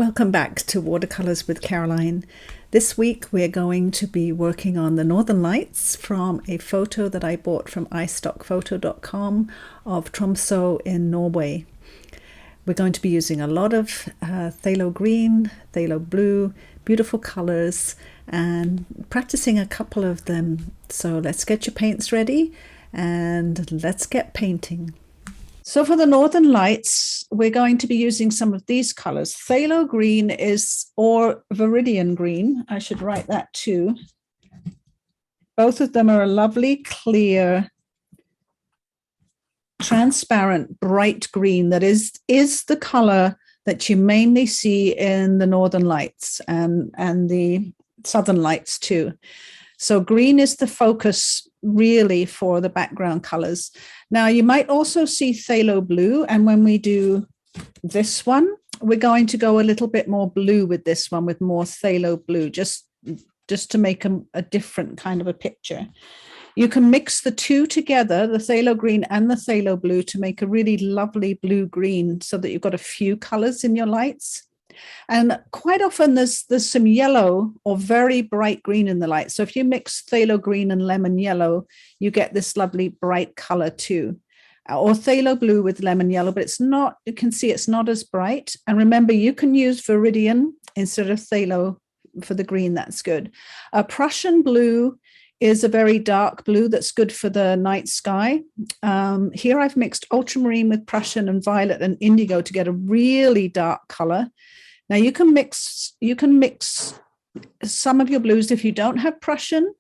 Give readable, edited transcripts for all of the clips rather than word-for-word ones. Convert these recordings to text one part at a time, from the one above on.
Welcome back to Watercolours with Caroline. This week we're going to be working on the Northern Lights from a photo that I bought from istockphoto.com of Tromsø in Norway. We're going to be using a lot of Phthalo Green, Phthalo Blue, beautiful colours, and practicing a couple of them. So let's get your paints ready and let's get painting. So for the Northern Lights, we're going to be using some of these colors. Phthalo Green or Viridian Green. I should write that too. Both of them are a lovely, clear, transparent, bright green that is the color that you mainly see in the Northern Lights and the Southern Lights too. So green is the focus really for the background colors. Now you might also see Phthalo Blue, and when we do this one, we're going to go a little bit more blue with this one, with more Phthalo Blue, just to make a different kind of a picture. You can mix the two together, the Phthalo Green and the Phthalo Blue, to make a really lovely blue-green, so that you've got a few colors in your lights. And quite often there's some yellow or very bright green in the light. So if you mix Phthalo Green and lemon yellow, you get this lovely bright color too. Or Phthalo Blue with lemon yellow, but it's not, you can see it's not as bright. And remember, you can use Viridian instead of Phthalo for the green, that's good. Prussian Blue is a very dark blue that's good for the night sky. Here I've mixed ultramarine with Prussian and violet and indigo to get a really dark color. Now you can mix some of your blues. If you don't have Prussian,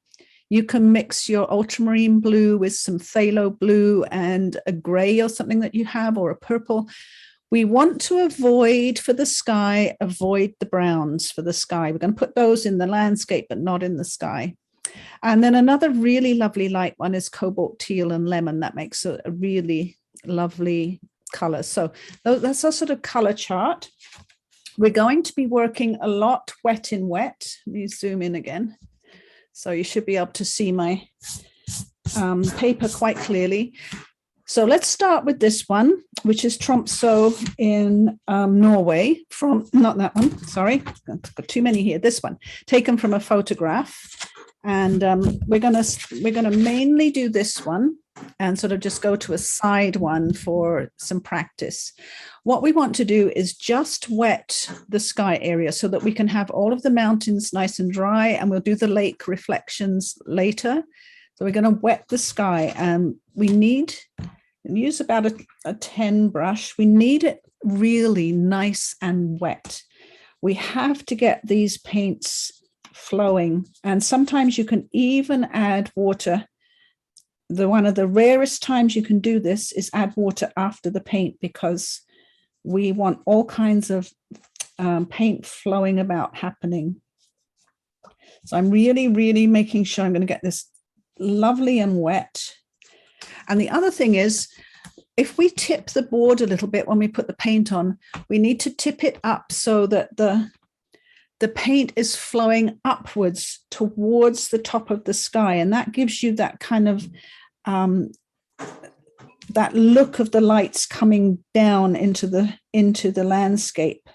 you can mix your ultramarine blue with some Phthalo Blue and a gray or something that you have, or a purple. We want to avoid the browns for the sky. We're going to put those in the landscape, but not in the sky. And then another really lovely light one is cobalt teal and lemon. That makes a really lovely color. So that's our sort of color chart. We're going to be working a lot wet in wet. Let me zoom in again. So you should be able to see my paper quite clearly. So let's start with this one, which is Tromsø in Norway, not that one, sorry, I've got too many here. This one, taken from a photograph. And we're gonna mainly do this one and sort of just go to a side one for some practice. What we want to do is just wet the sky area so that we can have all of the mountains nice and dry, and we'll do the lake reflections later. So we're going to wet the sky, and we need and use about a 10 brush. We need it really nice and wet. We have to get these paints flowing, and sometimes you can even add water. One of the rarest times you can do this is add water after the paint, because we want all kinds of paint flowing about happening. So I'm really, really making sure I'm going to get this lovely and wet. And the other thing is, if we tip the board a little bit when we put the paint on, we need to tip it up so that the paint is flowing upwards towards the top of the sky. And that gives you that kind of, that look of the lights coming down into the landscape.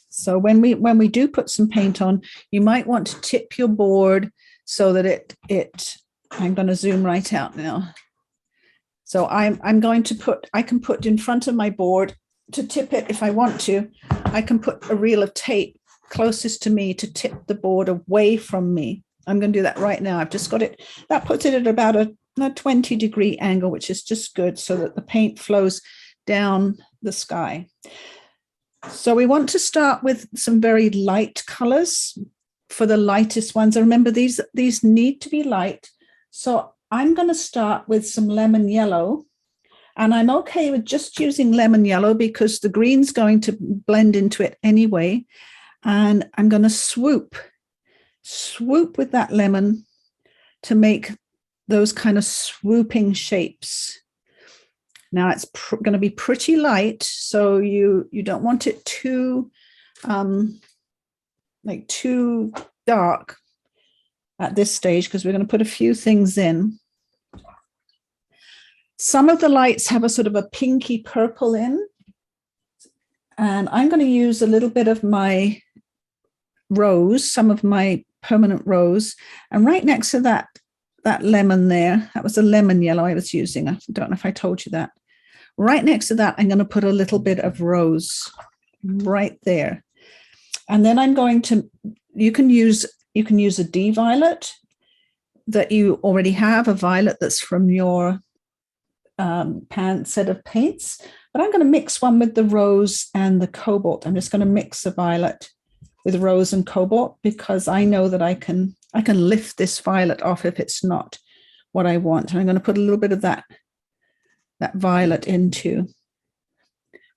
So when we do put some paint on, you might want to tip your board so that I'm going to zoom right out now. So I'm going to I can put in front of my board to tip it if I want to. I can put a reel of tape closest to me to tip the board away from me. I'm going to do that right now. I've just got it. That puts it at about a 20-degree angle, which is just good so that the paint flows down the sky. So we want to start with some very light colors for the lightest ones. And remember, these need to be light. So I'm going to start with some lemon yellow. And I'm okay with just using lemon yellow because the green's going to blend into it anyway. And I'm going to swoop with that lemon to make those kind of swooping shapes. Now it's going to be pretty light, so you don't want it too too dark at this stage, because we're going to put a few things in. Some of the lights have a sort of a pinky purple in, And I'm going to use a little bit of my rose, some of my permanent rose. And right next to that lemon there, that was a lemon yellow I was using. I don't know if I told you that. Right next to that, I'm going to put a little bit of rose right there. And then I'm going to, you can use a D violet that you already have, a violet that's from your set of paints, but I'm going to mix one with the rose and the cobalt. I'm just going to mix the violet with rose and cobalt because I know that I can lift this violet off if it's not what I want. And I'm going to put a little bit of that violet into,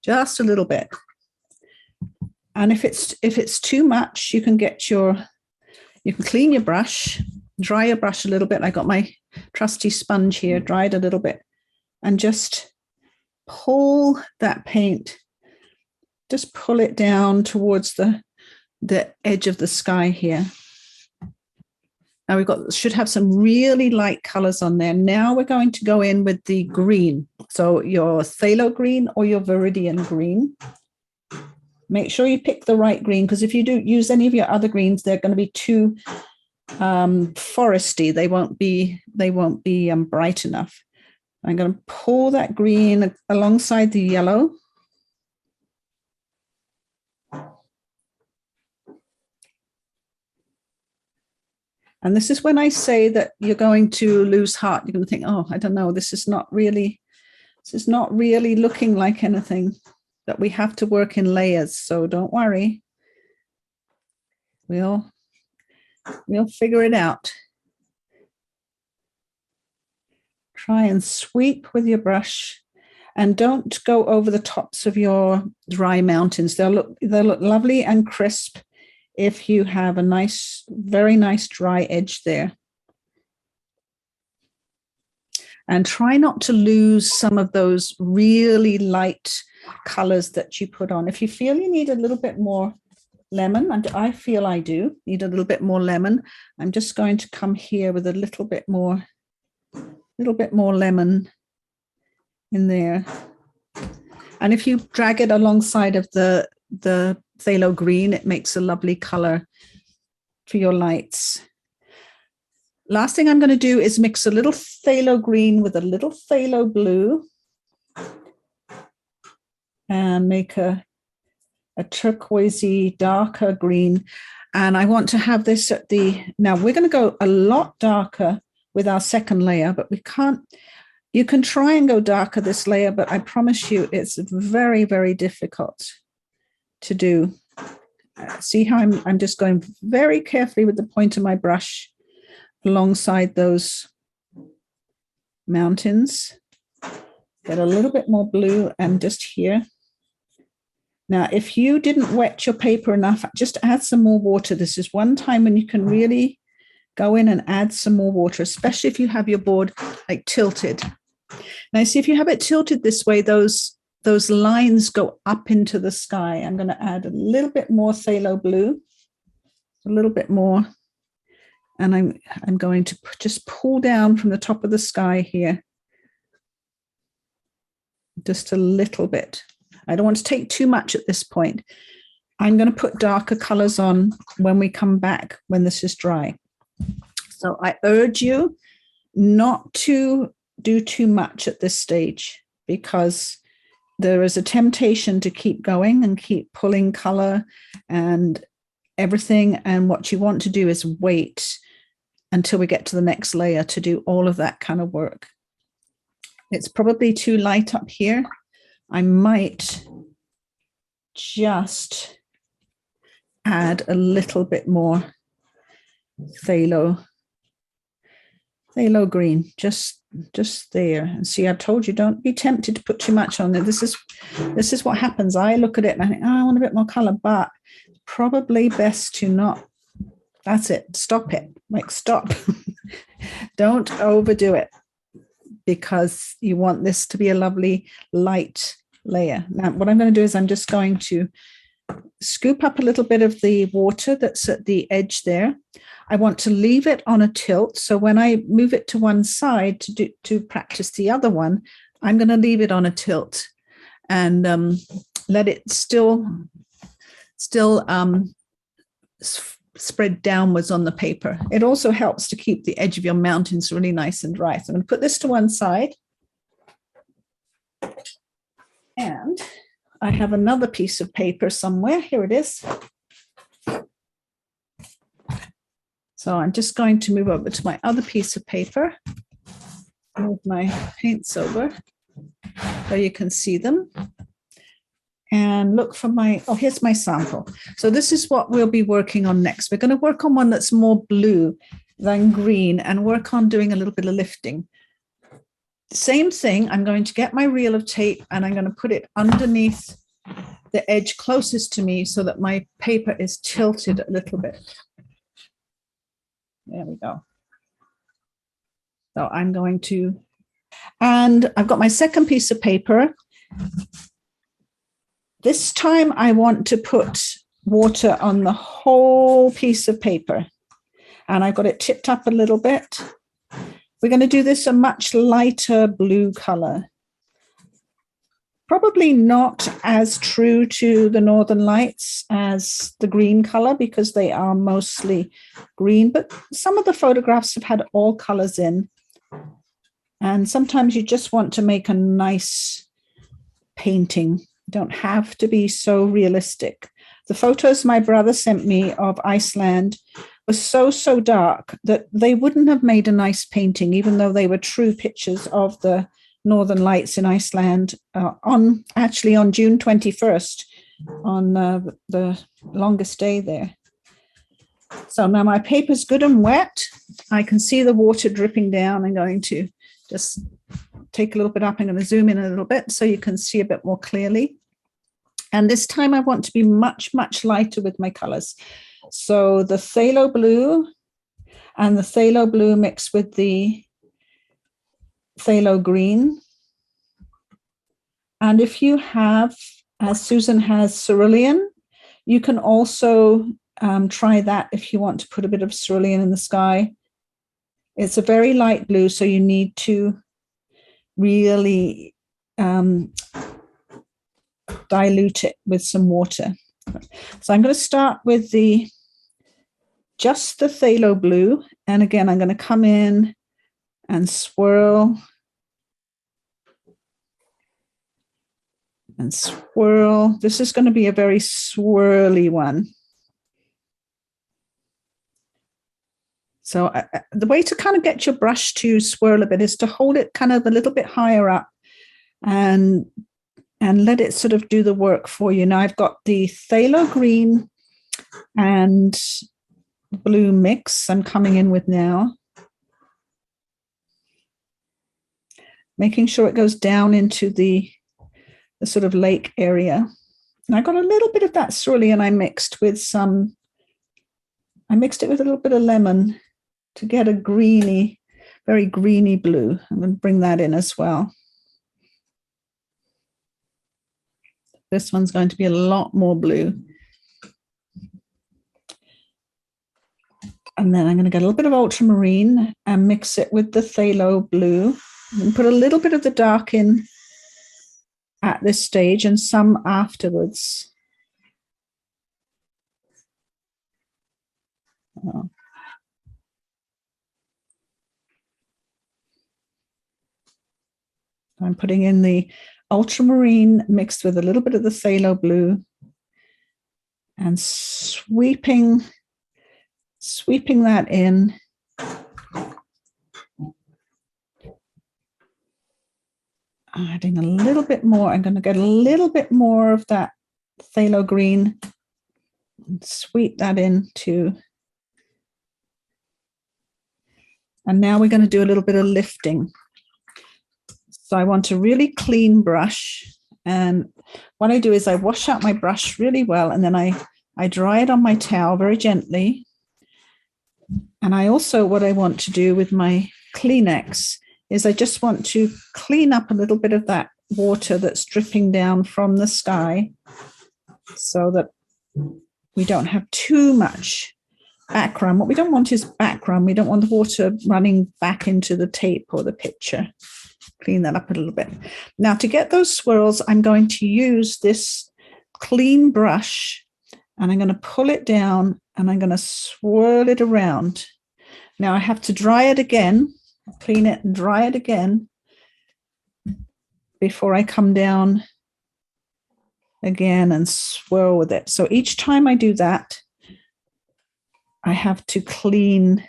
just a little bit. And if it's too much, you can clean your brush, dry your brush a little bit. I got my trusty sponge here, dried a little bit, and just pull that paint, just pull it down towards the edge of the sky here. Now should have some really light colors on there. Now we're going to go in with the green. So your Phthalo Green or your Viridian Green. Make sure you pick the right green, because if you do use any of your other greens, they're going to be too foresty. They won't be bright enough. I'm going to pour that green alongside the yellow. And this is when I say that you're going to lose heart. You're going to think, oh, I don't know, this is not really looking like anything, that we have to work in layers. So don't worry. We'll figure it out. Try and sweep with your brush, and don't go over the tops of your dry mountains. They'll look lovely and crisp if you have a nice, very nice dry edge there. And try not to lose some of those really light colors that you put on. If you feel you need a little bit more lemon, and I feel I do need a little bit more lemon, I'm just going to come here with a little bit more lemon in there. And if you drag it alongside of the Phthalo Green, it makes a lovely color for your lights. Last thing I'm going to do is mix a little Phthalo Green with a little Phthalo Blue and make a turquoisey darker green. And I want to have this now we're going to go a lot darker with our second layer, but we can't, you can try and go darker this layer, but I promise you it's very, very difficult to do. See how I'm just going very carefully with the point of my brush alongside those mountains. Get a little bit more blue and just here. Now, if you didn't wet your paper enough, just add some more water. This is one time when you can really go in and add some more water, especially if you have your board like tilted. Now, see, if you have it tilted this way, those lines go up into the sky. I'm going to add a little bit more Phthalo Blue, a little bit more. And I'm going to just pull down from the top of the sky here. Just a little bit. I don't want to take too much at this point. I'm going to put darker colors on when we come back, when this is dry. So I urge you not to do too much at this stage, because there is a temptation to keep going and keep pulling color and everything. And what you want to do is wait until we get to the next layer to do all of that kind of work. It's probably too light up here. I might just add a little bit more Phthalo Green, just there. And see, I've told you, don't be tempted to put too much on there. This is what happens. I look at it and I think, oh, I want a bit more color, but probably best to not. That's it. Stop it. Like, stop. Don't overdo it, because you want this to be a lovely light layer. Now, what I'm going to do is I'm just going to scoop up a little bit of the water that's at the edge there. I want to leave it on a tilt. So when I move it to one side to practice the other one, I'm going to leave it on a tilt. And let it still spread downwards on the paper. It also helps to keep the edge of your mountains really nice and dry. So I'm going to put this to one side. And I have another piece of paper somewhere. Here it is. So I'm just going to move over to my other piece of paper. Move my paints over so you can see them. And look for my, oh, here's my sample. So this is what we'll be working on next. We're going to work on one that's more blue than green and work on doing a little bit of lifting. Same thing, I'm going to get my reel of tape and I'm going to put it underneath the edge closest to me so that my paper is tilted a little bit. There we go. So I'm going to, and I've got my second piece of paper. This time I want to put water on the whole piece of paper. And I've got it tipped up a little bit. We're going to do this a much lighter blue color. Probably not as true to the Northern Lights as the green color because they are mostly green, but some of the photographs have had all colors in. And sometimes you just want to make a nice painting. You don't have to be so realistic. The photos my brother sent me of Iceland was so dark that they wouldn't have made a nice painting, even though they were true pictures of the Northern Lights in Iceland on June 21st, on the longest day there. So now my paper's good and wet. I can see the water dripping down. I'm going to just take a little bit up. I'm going to zoom in a little bit so you can see a bit more clearly. And this time I want to be much lighter with my colors. So the Phthalo Blue and the Phthalo Blue mixed with the Phthalo Green. And if you have, as Susan has, cerulean, you can also try that if you want to put a bit of cerulean in the sky. It's a very light blue, so you need to really dilute it with some water. So I'm going to start with just the Phthalo Blue. And again, I'm going to come in and swirl and swirl. This is going to be a very swirly one. So the way to kind of get your brush to swirl a bit is to hold it kind of a little bit higher up and let it sort of do the work for you. Now I've got the Phthalo Green and blue mix I'm coming in with now. Making sure it goes down into the sort of lake area. And I got a little bit of that cerulean I mixed it with a little bit of lemon to get a greeny, very greeny blue. I'm going to bring that in as well. This one's going to be a lot more blue. And then I'm going to get a little bit of ultramarine and mix it with the Phthalo Blue and put a little bit of the dark in at this stage and some afterwards. Oh. I'm putting in the ultramarine mixed with a little bit of the Phthalo Blue and sweeping that in. Adding a little bit more. I'm going to get a little bit more of that Phthalo Green and sweep that in too. And now we're going to do a little bit of lifting. So I want a really clean brush. And what I do is I wash out my brush really well, and then I dry it on my towel very gently. And I also, what I want to do with my Kleenex is I just want to clean up a little bit of that water that's dripping down from the sky so that we don't have too much background. What we don't want is background. We don't want the water running back into the tape or the picture. Clean that up a little bit. Now to get those swirls, I'm going to use this clean brush and I'm going to pull it down and I'm going to swirl it around. Now I have to dry it again, clean it and dry it again before I come down again and swirl with it. So each time I do that, I have to clean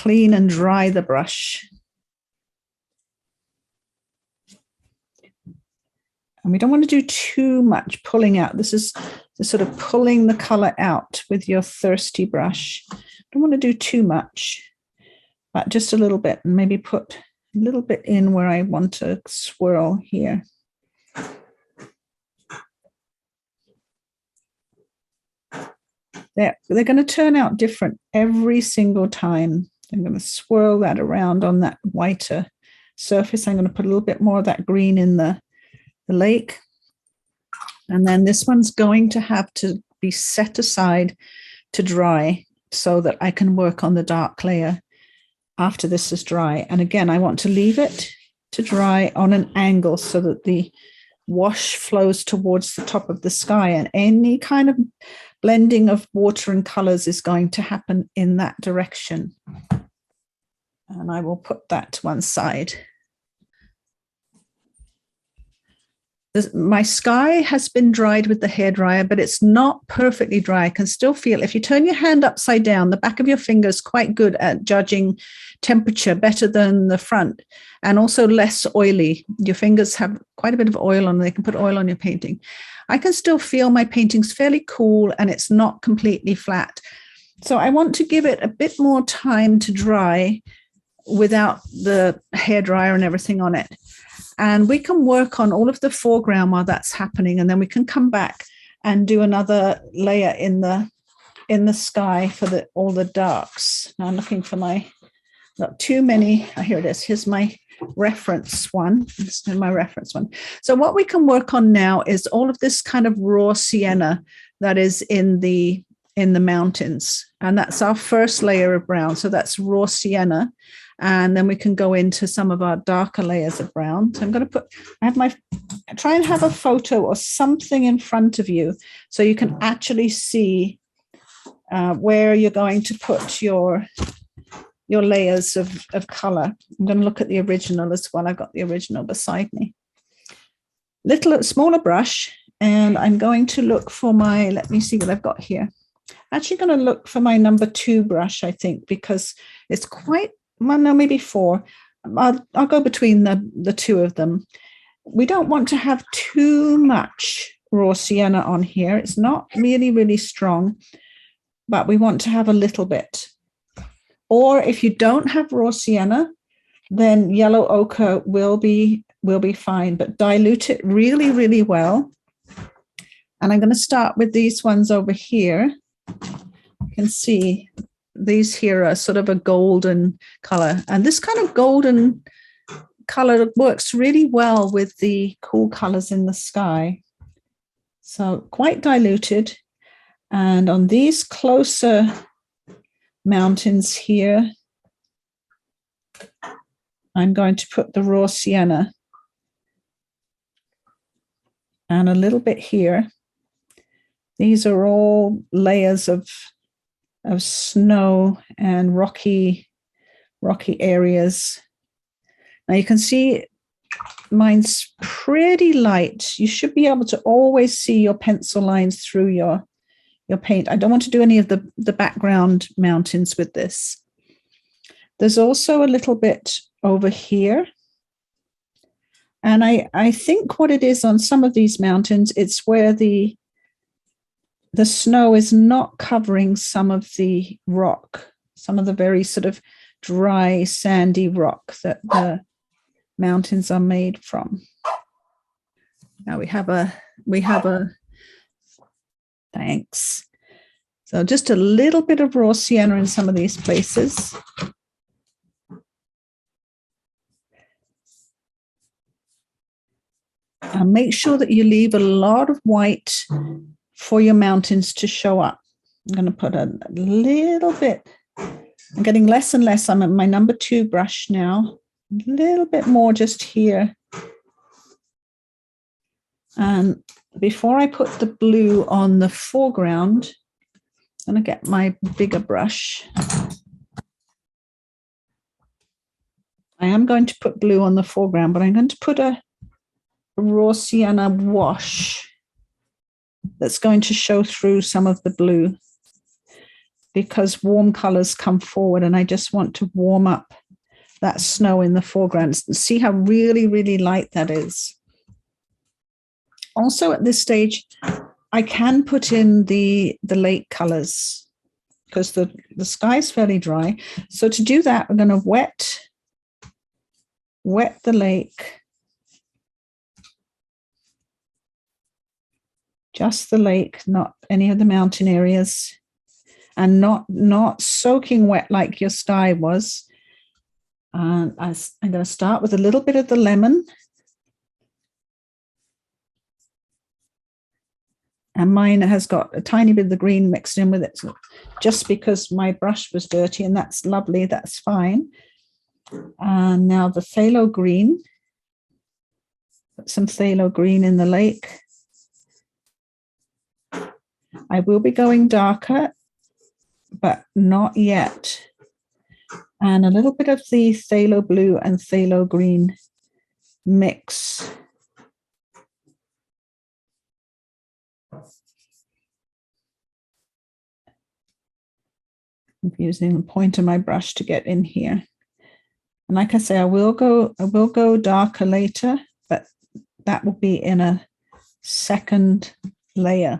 and dry the brush. And we don't want to do too much pulling out. This is sort of pulling the color out with your thirsty brush. Don't want to do too much, but just a little bit, and maybe put a little bit in where I want to swirl here. They're going to turn out different every single time. I'm going to swirl that around on that whiter surface. I'm going to put a little bit more of that green in the lake. And then this one's going to have to be set aside to dry so that I can work on the dark layer after this is dry. And again, I want to leave it to dry on an angle so that the wash flows towards the top of the sky, and any kind of blending of water and colors is going to happen in that direction. And I will put that to one side. My sky has been dried with the hairdryer, but it's not perfectly dry. I can still feel, if you turn your hand upside down, the back of your finger is quite good at judging temperature, better than the front, and also less oily. Your fingers have quite a bit of oil on them. They can put oil on your painting. I can still feel my painting's fairly cool and it's not completely flat. So I want to give it a bit more time to dry without the hairdryer and everything on it. And we can work on all of the foreground while that's happening, and then we can come back and do another layer in the sky for all the darks. Now I'm looking for not too many. Oh, here it is. Here's my reference one. This is my reference one. So what we can work on now is all of this kind of raw sienna that is in the mountains, and that's our first layer of brown. So that's raw sienna. And then we can go into some of our darker layers of brown. So I'm going to try and have a photo or something in front of you so you can actually see where you're going to put your layers of color. I'm going to look at the original as well. I've got the original beside me. Smaller brush, and I'm going to look for let me see what I've got here. Actually going to look for my number 2 brush, I think, because it's quite, well, no, maybe 4. I'll go between the two of them. We don't want to have too much raw sienna on here. It's not really, really strong, but we want to have a little bit. Or if you don't have raw sienna, then yellow ochre will be fine, but dilute it really, really well. And I'm going to start with these ones over here. You can see these here are sort of a golden color, and this kind of golden color works really well with the cool colors in the sky. So quite diluted. And on these closer mountains here, I'm going to put the raw sienna and a little bit here. These are all layers of snow and rocky areas. Now you can see mine's pretty light. You should be able to always see your pencil lines through your paint. I don't want to do any of the background mountains with this. There's also a little bit over here. And I think what it is on some of these mountains, it's where the snow is not covering some of the rock, some of the very sort of dry, sandy rock that the mountains are made from. Now we have a thanks. So just a little bit of raw sienna in some of these places. And make sure that you leave a lot of white for your mountains to show up. I'm going to put a little bit. I'm getting less and less. I'm at my number 2 brush now. A little bit more just here. And before I put the blue on the foreground, I'm going to get my bigger brush. I am going to put blue on the foreground, but I'm going to put a raw sienna wash that's going to show through some of the blue, because warm colors come forward and I just want to warm up that snow in the foreground. See how really, really light that is. Also at this stage, I can put in the lake colors because the sky is fairly dry. So to do that, we're going to wet the lake. Just the lake, not any of the mountain areas, and not soaking wet like your sky was. And I'm going to start with a little bit of the lemon. And mine has got a tiny bit of the green mixed in with it, just because my brush was dirty, and that's lovely, that's fine. And now the phthalo green. Put some phthalo green in the lake. I will be going darker, but not yet. And a little bit of the phthalo blue and phthalo green mix. I'm using the point of my brush to get in here. And like I say, I will go darker later, but that will be in a second layer.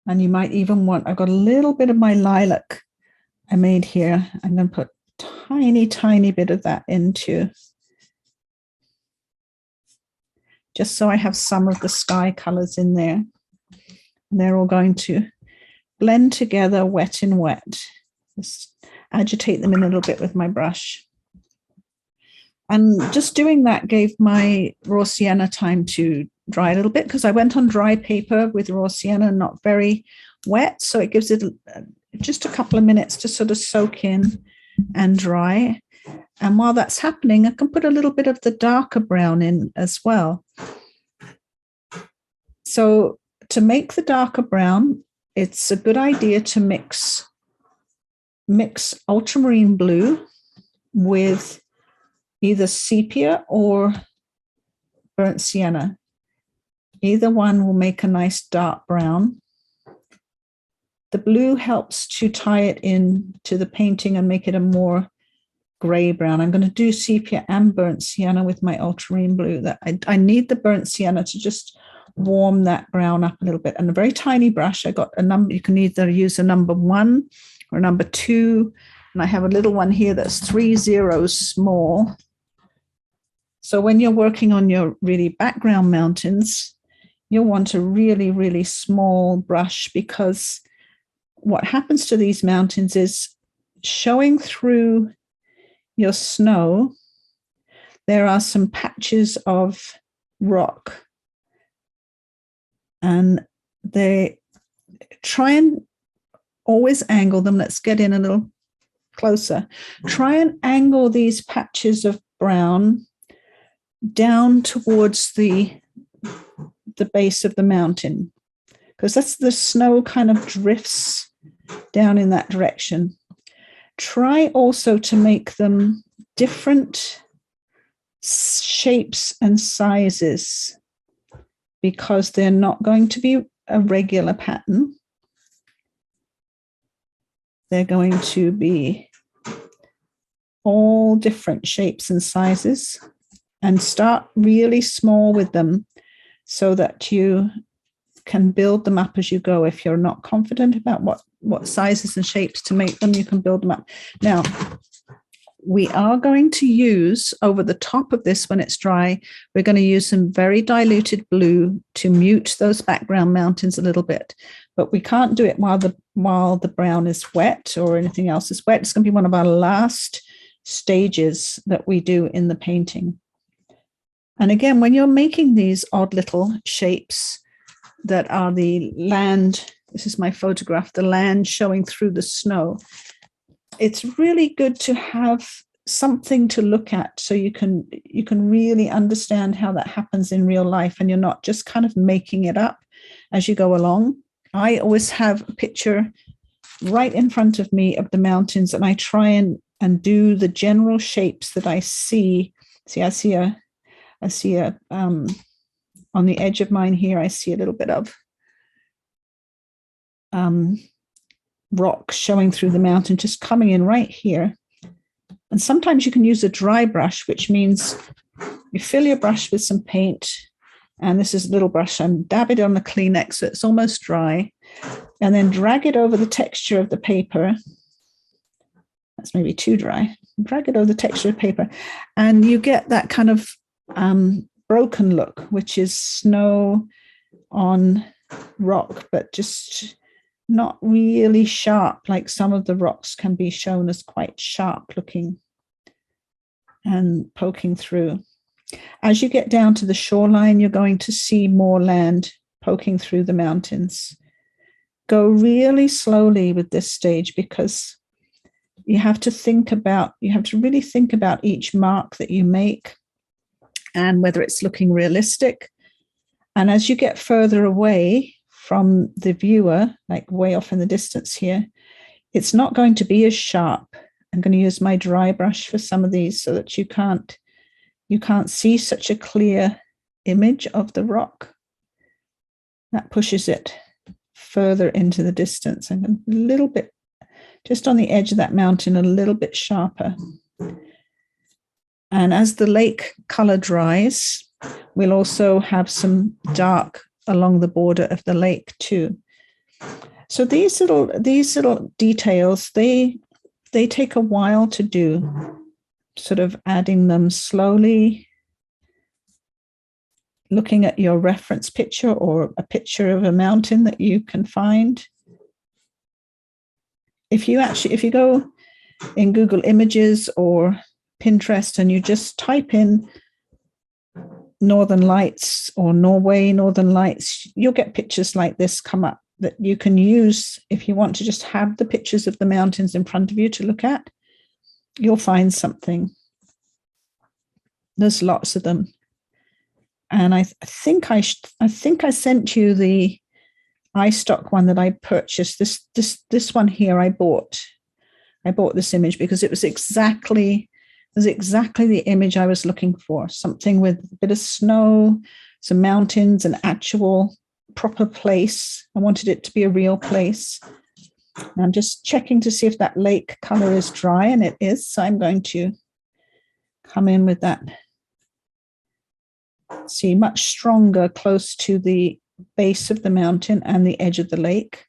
And you might even want, I've got a little bit of my lilac I made here. I'm going to put tiny, tiny bit of that into, just so I have some of the sky colors in there. And they're all going to blend together, wet in wet. Just agitate them in a little bit with my brush. And just doing that gave my raw sienna time to dry a little bit, because I went on dry paper with raw sienna, not very wet. So it gives it just a couple of minutes to sort of soak in and dry. And while that's happening, I can put a little bit of the darker brown in as well. So to make the darker brown, it's a good idea to mix ultramarine blue with either sepia or burnt sienna. Either one will make a nice dark brown. The blue helps to tie it in to the painting and make it a more gray brown. I'm going to do sepia and burnt sienna with my ultramarine blue. That I need the burnt sienna to just warm that brown up a little bit. And a very tiny brush. I got a number. You can either use a number 1 or number 2. And I have a little one here that's 3 zeros small. So when you're working on your really background mountains, you'll want a really, really small brush, because what happens to these mountains is showing through your snow, there are some patches of rock. And they try and always angle them. Let's get in a little closer. Try and angle these patches of brown down towards the base of the mountain, because that's the snow kind of drifts down in that direction. Try also to make them different shapes and sizes, because they're not going to be a regular pattern. They're going to be all different shapes and sizes, and start really small with them so that you can build them up as you go. If you're not confident about what sizes and shapes to make them, you can build them up. Now, we are going to use over the top of this when it's dry, we're going to use some very diluted blue to mute those background mountains a little bit. But we can't do it while the brown is wet or anything else is wet. It's going to be one of our last stages that we do in the painting. And again, when you're making these odd little shapes that are the land, this is my photograph, the land showing through the snow, it's really good to have something to look at, so you can really understand how that happens in real life, and you're not just kind of making it up as you go along. I always have a picture right in front of me of the mountains, and I try and do the general shapes that I see. See, I see a on the edge of mine here, I see a little bit of rock showing through the mountain, just coming in right here. And sometimes you can use a dry brush, which means you fill your brush with some paint. And this is a little brush, and dab it on the Kleenex so it's almost dry, and then drag it over the texture of the paper. That's maybe too dry. Drag it over the texture of paper, and you get that kind of broken look, which is snow on rock, but just not really sharp, like some of the rocks can be shown as quite sharp looking and poking through. As you get down to the shoreline, you're going to see more land poking through the mountains. Go really slowly with this stage, because you have to really think about each mark that you make and whether it's looking realistic. And as you get further away from the viewer, like way off in the distance here, it's not going to be as sharp. I'm going to use my dry brush for some of these so that you can't see such a clear image of the rock. That pushes it further into the distance, and a little bit, just on the edge of that mountain, a little bit sharper. And as the lake color dries, we'll also have some dark along the border of the lake too. So these little details, they take a while to do, sort of adding them slowly, looking at your reference picture or a picture of a mountain that you can find. If you go in Google Images or Pinterest and you just type in Northern Lights or Norway Northern Lights, you'll get pictures like this come up that you can use if you want to just have the pictures of the mountains in front of you to look at. You'll find something. There's lots of them. And I think I sent you the iStock one that I purchased. This one here I bought this image because it was exactly the image I was looking for. Something with a bit of snow, some mountains, an actual proper place. I wanted it to be a real place. And I'm just checking to see if that lake color is dry, and it is. So I'm going to come in with that. See, much stronger close to the base of the mountain and the edge of the lake.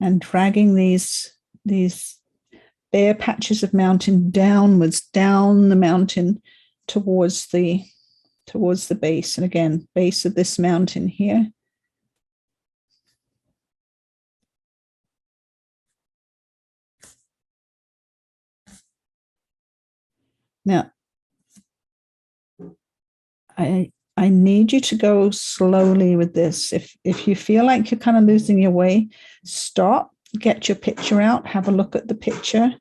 And dragging these bare patches of mountain downwards, down the mountain towards the base. And again, base of this mountain here. Now, I need you to go slowly with this. If you feel like you're kind of losing your way, stop, get your picture out, have a look at the picture,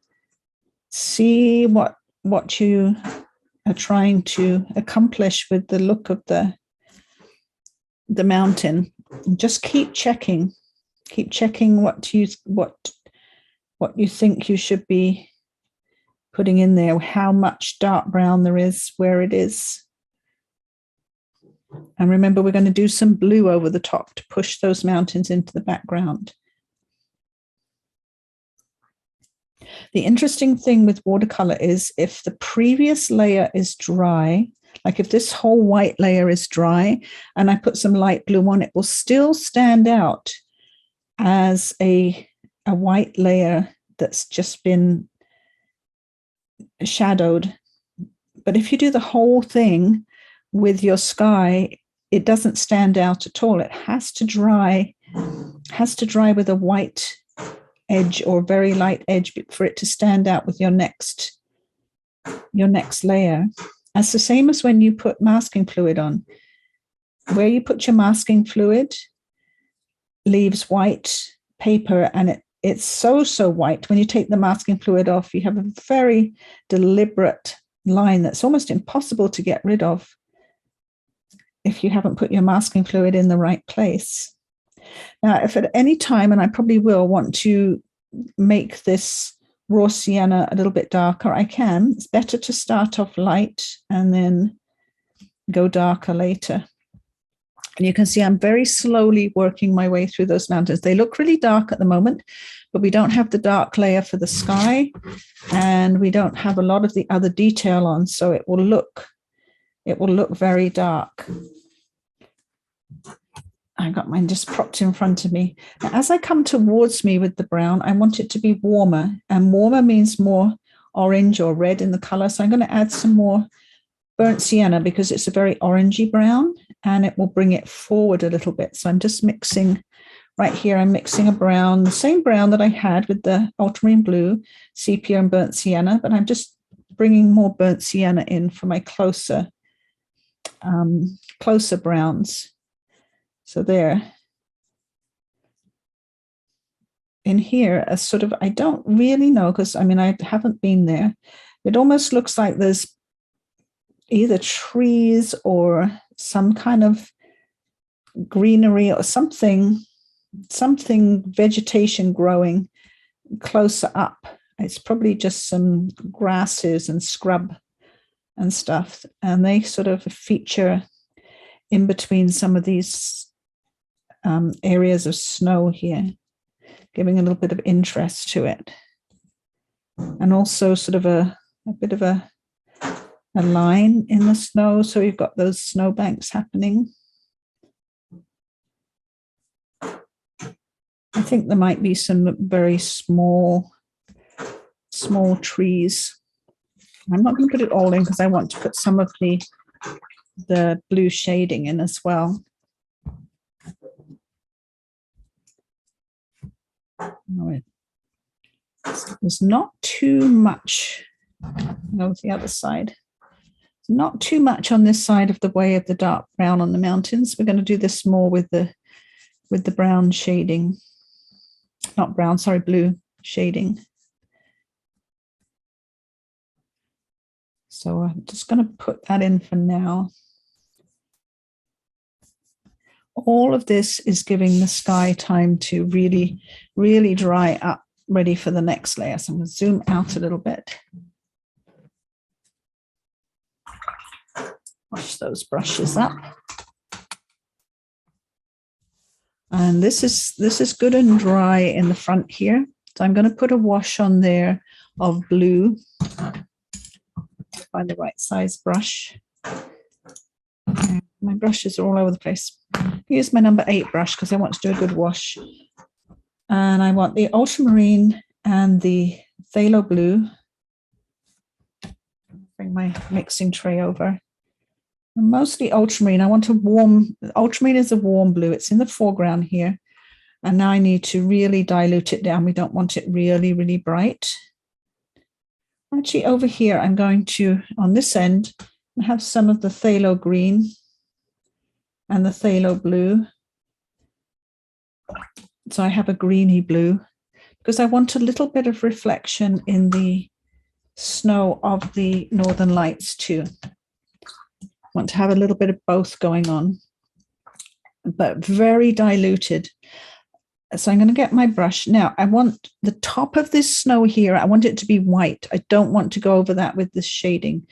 see what you are trying to accomplish with the look of the mountain. And just keep checking what you think you should be putting in there, how much dark brown there is, where it is. And remember, we're going to do some blue over the top to push those mountains into the background. The interesting thing with watercolor is if the previous layer is dry, like if this whole white layer is dry and I put some light blue on, it will still stand out as a white layer that's just been shadowed. But if you do the whole thing with your sky, it doesn't stand out at all. It has to dry with a white edge or very light edge for it to stand out with your next layer. That's the same as when you put masking fluid on. Where you put your masking fluid leaves white paper, and it's so white. When you take the masking fluid off, you have a very deliberate line that's almost impossible to get rid of if you haven't put your masking fluid in the right place. Now, if at any time, and I probably will want to make this raw sienna a little bit darker, I can. It's better to start off light and then go darker later. And you can see I'm very slowly working my way through those mountains. They look really dark at the moment, but we don't have the dark layer for the sky, and we don't have a lot of the other detail on, so it will look very dark. I got mine just propped in front of me. Now, as I come towards me with the brown, I want it to be warmer, and warmer means more orange or red in the color. So I'm going to add some more burnt sienna because it's a very orangey brown, and it will bring it forward a little bit. So I'm just mixing right here. I'm mixing a brown, the same brown that I had with the ultramarine blue, sepia, and burnt sienna, but I'm just bringing more burnt sienna in for my closer browns. So there. In here, a sort of, I don't really know, because I mean, I haven't been there. It almost looks like there's either trees or some kind of greenery or something vegetation growing closer up. It's probably just some grasses and scrub and stuff. And they sort of feature in between some of these areas of snow here, giving a little bit of interest to it. And also sort of a bit of a line in the snow. So you've got those snow banks happening. I think there might be some very small trees. I'm not going to put it all in because I want to put some of the blue shading in as well. There's not too much. Go with the other side. Not too much on this side of the way of the dark brown on the mountains. We're going to do this more with the brown shading. Not brown, sorry, blue shading. So I'm just going to put that in for now. All of this is giving the sky time to really, really dry up, ready for the next layer. So I'm going to zoom out a little bit. Wash those brushes up. And this is good and dry in the front here. So I'm going to put a wash on there of blue. Find the right size brush. My brushes are all over the place. Use my number 8 brush because I want to do a good wash. And I want the ultramarine and the phthalo blue. Bring my mixing tray over. Mostly ultramarine. I want a warm, ultramarine is a warm blue. It's in the foreground here. And now I need to really dilute it down. We don't want it really, really bright. Actually, over here, I'm going to, on this end, have some of the phthalo green and the phthalo blue. So I have a greeny blue because I want a little bit of reflection in the snow of the Northern Lights too. Want to have a little bit of both going on, but very diluted. So I'm going to get my brush. Now I want the top of this snow here, I want it to be white. I don't want to go over that with this shading.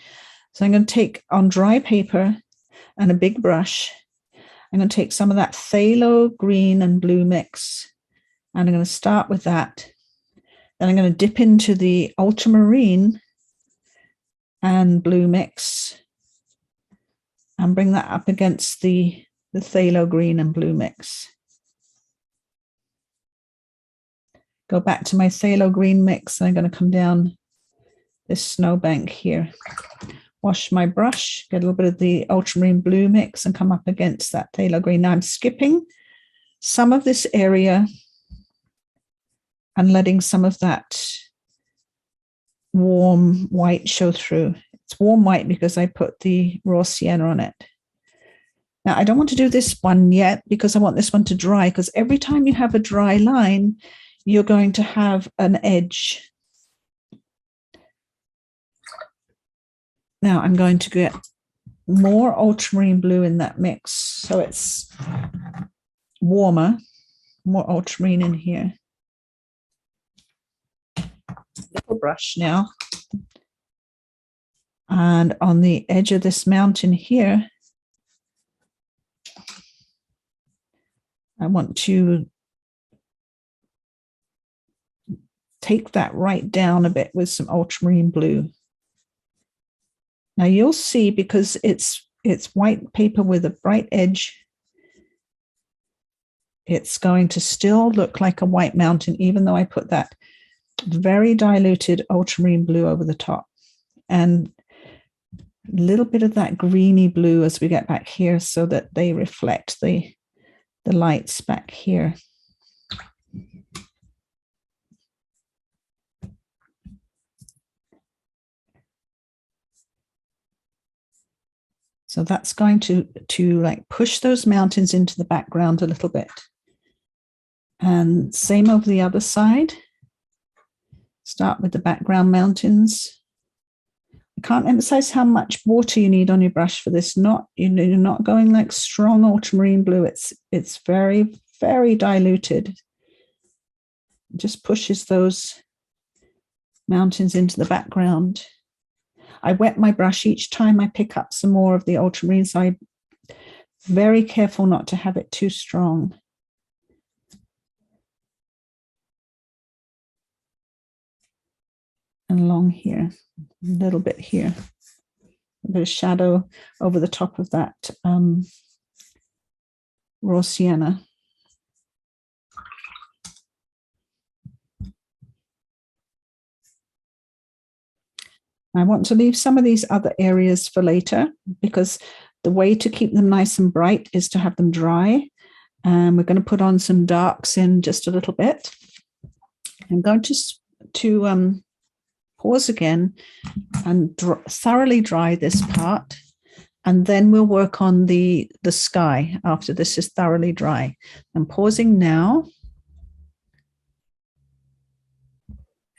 So I'm going to take on dry paper and a big brush. I'm going to take some of that phthalo green and blue mix. And I'm going to start with that. Then I'm going to dip into the ultramarine and blue mix and bring that up against the phthalo green and blue mix. Go back to my phthalo green mix, and I'm going to come down this snowbank here. Wash my brush, get a little bit of the ultramarine blue mix and come up against that phthalo green. Now I'm skipping some of this area and letting some of that warm white show through. It's warm white because I put the raw sienna on it. Now, I don't want to do this one yet because I want this one to dry, because every time you have a dry line, you're going to have an edge. Now I'm going to get more ultramarine blue in that mix, so it's warmer, more ultramarine in here. Little brush now. And on the edge of this mountain here, I want to take that right down a bit with some ultramarine blue. Now you'll see, because it's white paper with a bright edge, it's going to still look like a white mountain, even though I put that very diluted ultramarine blue over the top. And a little bit of that greeny blue as we get back here, so that they reflect the lights back here. So that's going to like push those mountains into the background a little bit. And same over the other side. Start with the background mountains. I can't emphasize how much water you need on your brush for this. You're not going like strong ultramarine blue. It's very, very diluted. It just pushes those mountains into the background. I wet my brush each time I pick up some more of the ultramarine, so I'm very careful not to have it too strong. And along here, a little bit here, a bit of shadow over the top of that raw sienna. I want to leave some of these other areas for later, because the way to keep them nice and bright is to have them dry. And we're going to put on some darks in just a little bit. I'm going to pause again and thoroughly dry this part, and then we'll work on the sky after this is thoroughly dry. I'm pausing now.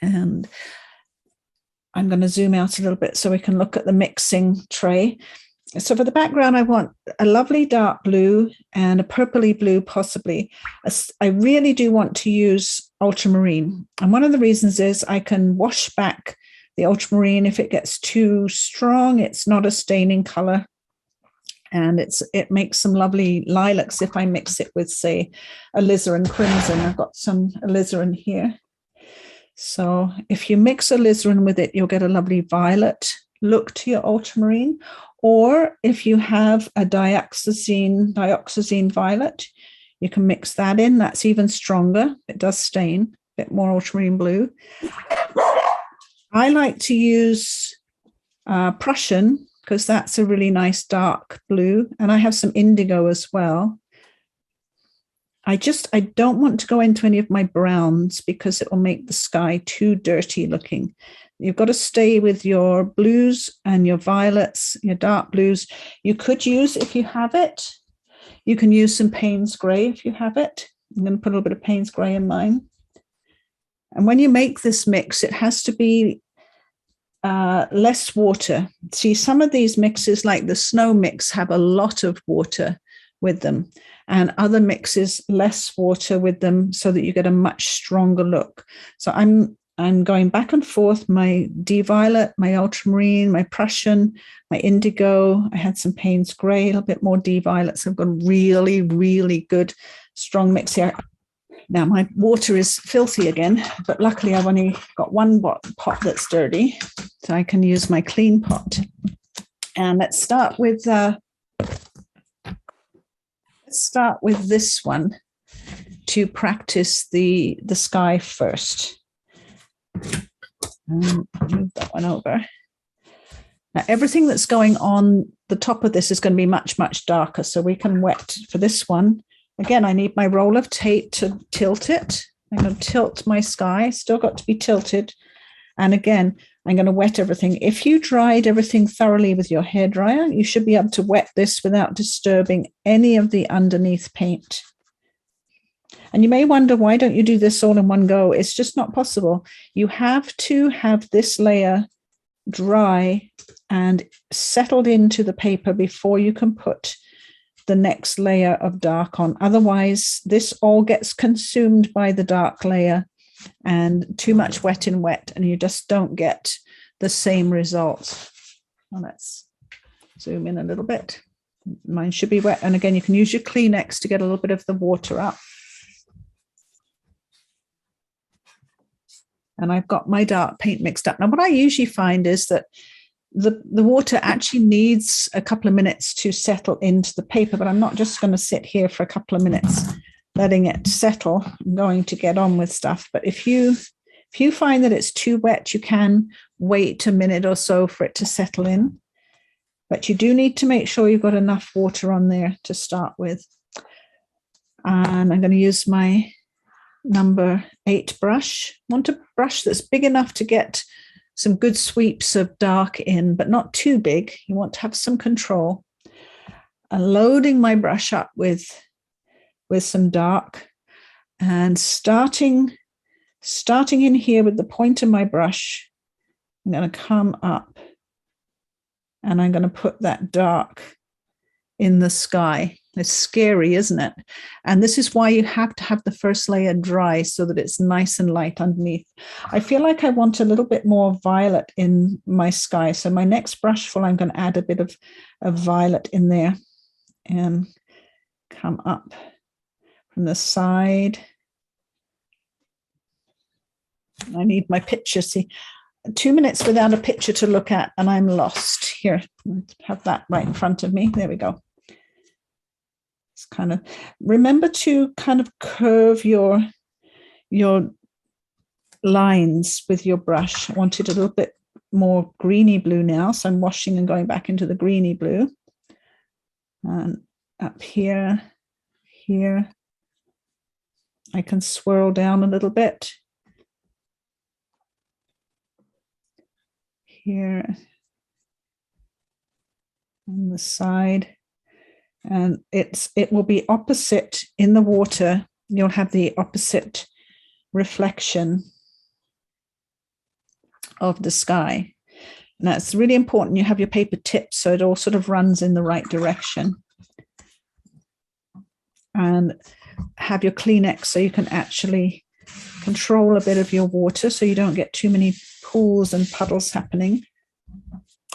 And I'm going to zoom out a little bit so we can look at the mixing tray. So for the background, I want a lovely dark blue and a purpley blue, possibly. I really do want to use ultramarine. And one of the reasons is I can wash back the ultramarine if it gets too strong. It's not a staining color. And it makes some lovely lilacs if I mix it with, say, alizarin crimson. I've got some alizarin here. So if you mix alizarin with it, you'll get a lovely violet look to your ultramarine. Or if you have a dioxazine violet, you can mix that in. That's even stronger. It does stain, a bit more ultramarine blue. I like to use Prussian, because that's a really nice dark blue. And I have some indigo as well. I don't want to go into any of my browns, because it will make the sky too dirty looking. You've got to stay with your blues and your violets, your dark blues. You could use, if you have it, you can use some Payne's Grey if you have it. I'm going to put a little bit of Payne's Grey in mine. And when you make this mix, it has to be less water. See, some of these mixes, like the snow mix, have a lot of water with them, and other mixes less water with them, so that you get a much stronger look. So I'm going back and forth, my D-violet, my ultramarine, my Prussian, my indigo. I had some Payne's Grey, a little bit more D-violet. So I've got a really, really good strong mix here. Now my water is filthy again, but luckily I've only got one pot that's dirty, so I can use my clean pot. And let's start with this one to practice the sky first. Move that one over. Now everything that's going on the top of this is going to be much, much darker, so we can wet for this one. Again, I need my roll of tape to tilt it. I'm going to tilt my sky, still got to be tilted. And again, I'm going to wet everything. If you dried everything thoroughly with your hairdryer, you should be able to wet this without disturbing any of the underneath paint. And you may wonder, why don't you do this all in one go? It's just not possible. You have to have this layer dry and settled into the paper before you can put the next layer of dark on. Otherwise, this all gets consumed by the dark layer and too much wet in wet, and you just don't get the same result. Well, let's zoom in a little bit. Mine should be wet. And again, you can use your Kleenex to get a little bit of the water up. And I've got my dark paint mixed up. Now, what I usually find is that the water actually needs a couple of minutes to settle into the paper, but I'm not just going to sit here for a couple of minutes letting it settle. I'm going to get on with stuff. But if you find that it's too wet, you can wait a minute or so for it to settle in. But you do need to make sure you've got enough water on there to start with. And I'm going to use my number 8 brush. I want a brush that's big enough to get some good sweeps of dark in, but not too big. You want to have some control. And loading my brush up with some dark and starting in here with the point of my brush. I'm going to come up and I'm going to put that dark in the sky. It's scary, isn't it? And this is why you have to have the first layer dry so that it's nice and light underneath. I feel like I want a little bit more violet in my sky. So my next brushful, I'm going to add a bit of violet in there and come up from the side. I need my picture. See, 2 minutes without a picture to look at and I'm lost. Here, have that right in front of me. There we go. It's kind of, remember to kind of curve your lines with your brush. I want it a little bit more greeny blue now, so I'm washing and going back into the greeny blue. And up here, here, I can swirl down a little bit. Here, on the side. And it will be opposite in the water. You'll have the opposite reflection of the sky. And that's really important. You have your paper tipped so it all sort of runs in the right direction. And have your Kleenex so you can actually control a bit of your water so you don't get too many pools and puddles happening.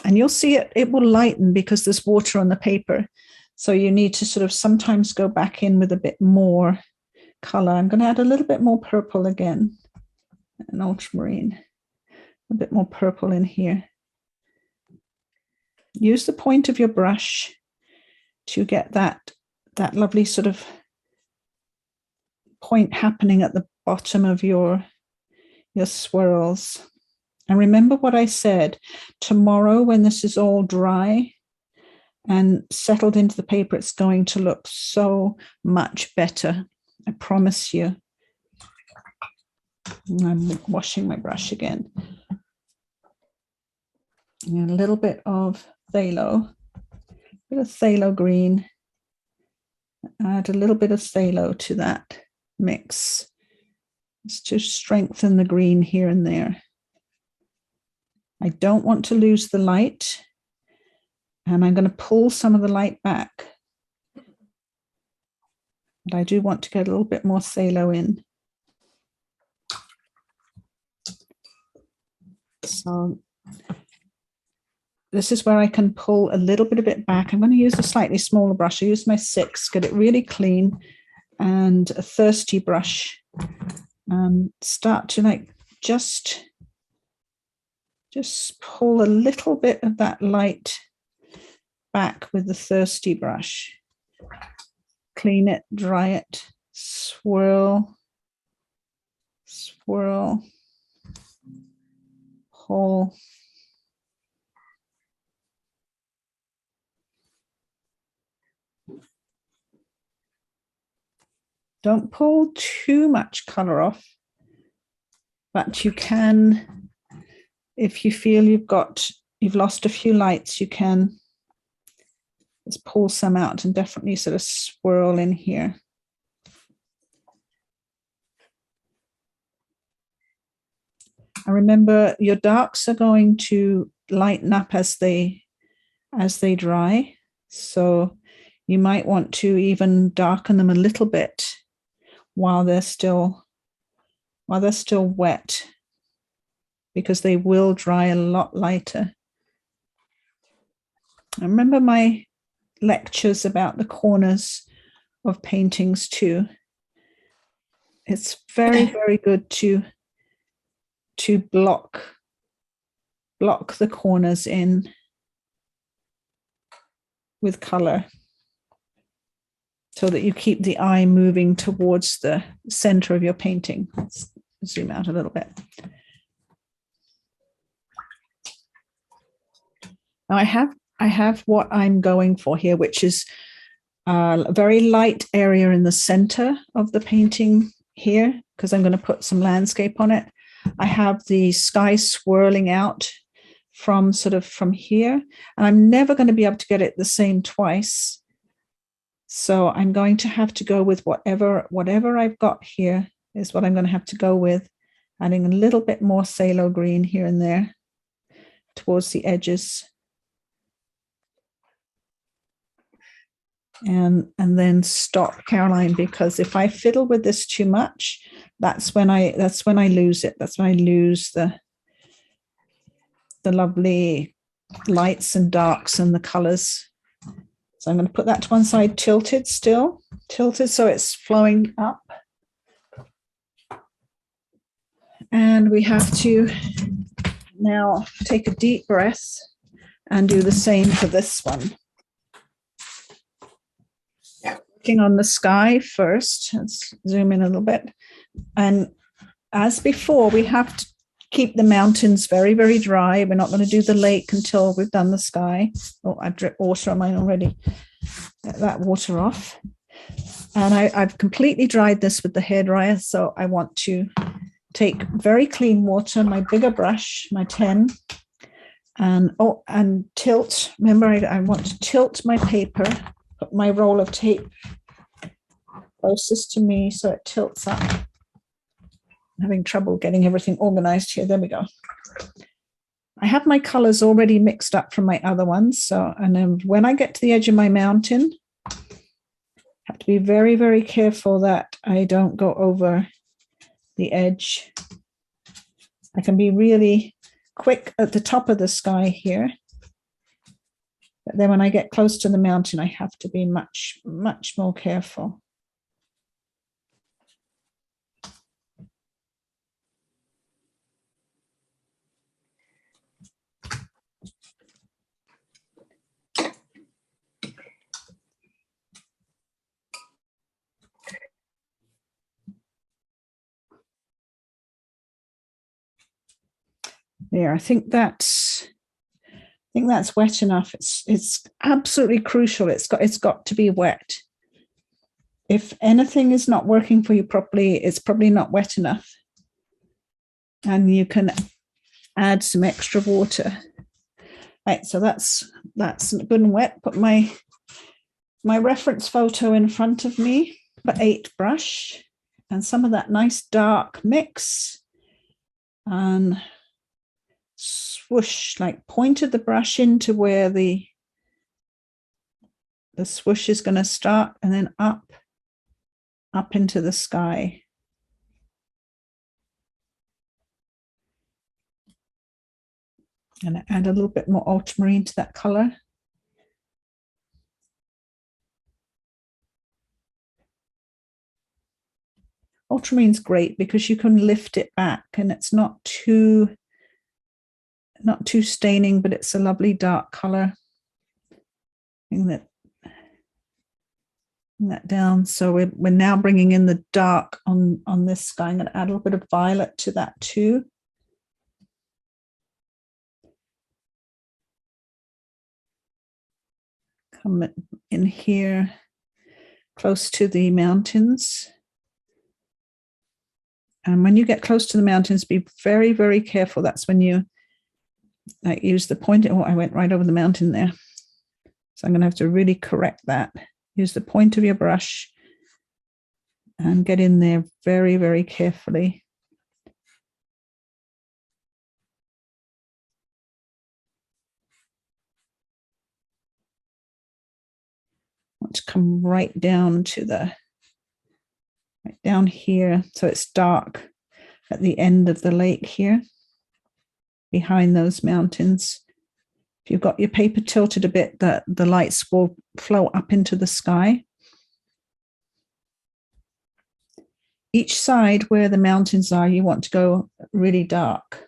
And you'll see it will lighten because there's water on the paper. So you need to sort of sometimes go back in with a bit more color. I'm going to add a little bit more purple again, an ultramarine, a bit more purple in here. Use the point of your brush to get that lovely sort of point happening at the bottom of your swirls. And remember what I said, tomorrow when this is all dry and settled into the paper, it's going to look so much better. I promise you. I'm washing my brush again. And a little bit of phthalo, green. Add a little bit of phthalo to that mix. Just to strengthen the green here and there. I don't want to lose the light. And I'm going to pull some of the light back. But I do want to get a little bit more phthalo in. So this is where I can pull a little bit of it back. I'm going to use a slightly smaller brush. I use my 6, get it really clean, and a thirsty brush. Start to like just pull a little bit of that light back with the thirsty brush. Clean it, dry it, swirl, swirl, pull. Don't pull too much color off, but you can, if you feel you've lost a few lights, you can just pull some out and definitely sort of swirl in here. And remember, your darks are going to lighten up as they dry. So you might want to even darken them a little bit while they're still wet, because they will dry a lot lighter. I remember my lectures about the corners of paintings too. It's very, very good to block the corners in with color, so that you keep the eye moving towards the center of your painting. Let's zoom out a little bit. Now I have what I'm going for here, which is a very light area in the center of the painting here, because I'm going to put some landscape on it. I have the sky swirling out from here, and I'm never going to be able to get it the same twice. So I'm going to have to go with whatever I've got here is what I'm going to have to go with, adding a little bit more phthalo green here and there towards the edges. And then stop, Caroline, because if I fiddle with this too much, that's when I lose it. That's when I lose the lovely lights and darks and the colors. So I'm going to put that to one side, tilted so it's flowing up. And we have to now take a deep breath and do the same for this one. Working on the sky first. Let's zoom in a little bit. And as before, we have to keep the mountains very, very dry. We're not going to do the lake until we've done the sky. Oh, I've dripped water on mine already. Get that water off. And I've completely dried this with the hairdryer. So I want to take very clean water, my bigger brush, my 10, and tilt. Remember, I want to tilt my paper, put my roll of tape closest to me so it tilts up. I'm having trouble getting everything organized here. There we go. I have my colors already mixed up from my other ones. So, and then when I get to the edge of my mountain, I have to be very, very careful that I don't go over the edge. I can be really quick at the top of the sky here. But then when I get close to the mountain, I have to be much, much more careful. There, I think that's wet enough. It's absolutely crucial. It's got to be wet. If anything is not working for you properly, it's probably not wet enough. And you can add some extra water. Right, so that's good and wet. Put my reference photo in front of me, put 8 brush and some of that nice dark mix, and swoosh, like pointed the brush into where the swoosh is going to start, and then up into the sky. And add a little bit more ultramarine to that color. Ultramarine's great because you can lift it back and it's not too staining, but it's a lovely dark color. Bring that down. So we're now bringing in the dark on this sky. I'm going to add a little bit of violet to that too. Come in here close to the mountains. And when you get close to the mountains, be very, very careful. That's when you use the point. Oh, I went right over the mountain there. So I'm going to have to really correct that. Use the point of your brush and get in there very, very carefully. want to come right down to right down here. So it's dark at the end of the lake here, behind those mountains. If you've got your paper tilted a bit, the lights will flow up into the sky. Each side where the mountains are, you want to go really dark.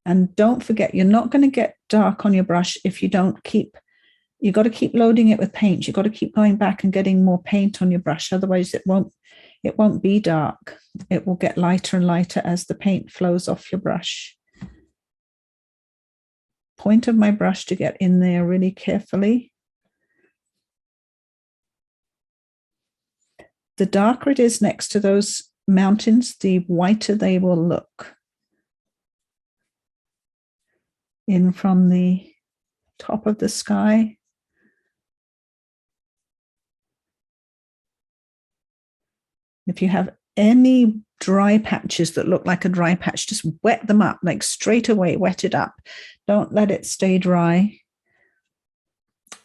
And don't forget, you're not going to get dark on your brush if you don't keep, you've got to keep loading it with paint. You've got to keep going back and getting more paint on your brush. Otherwise it won't be dark. It will get lighter and lighter as the paint flows off your brush. Point of my brush to get in there really carefully. The darker it is next to those mountains, the whiter they will look. In from the top of the sky. If you have any dry patches that look like a dry patch, just wet them up, like straight away, wet it up. Don't let it stay dry.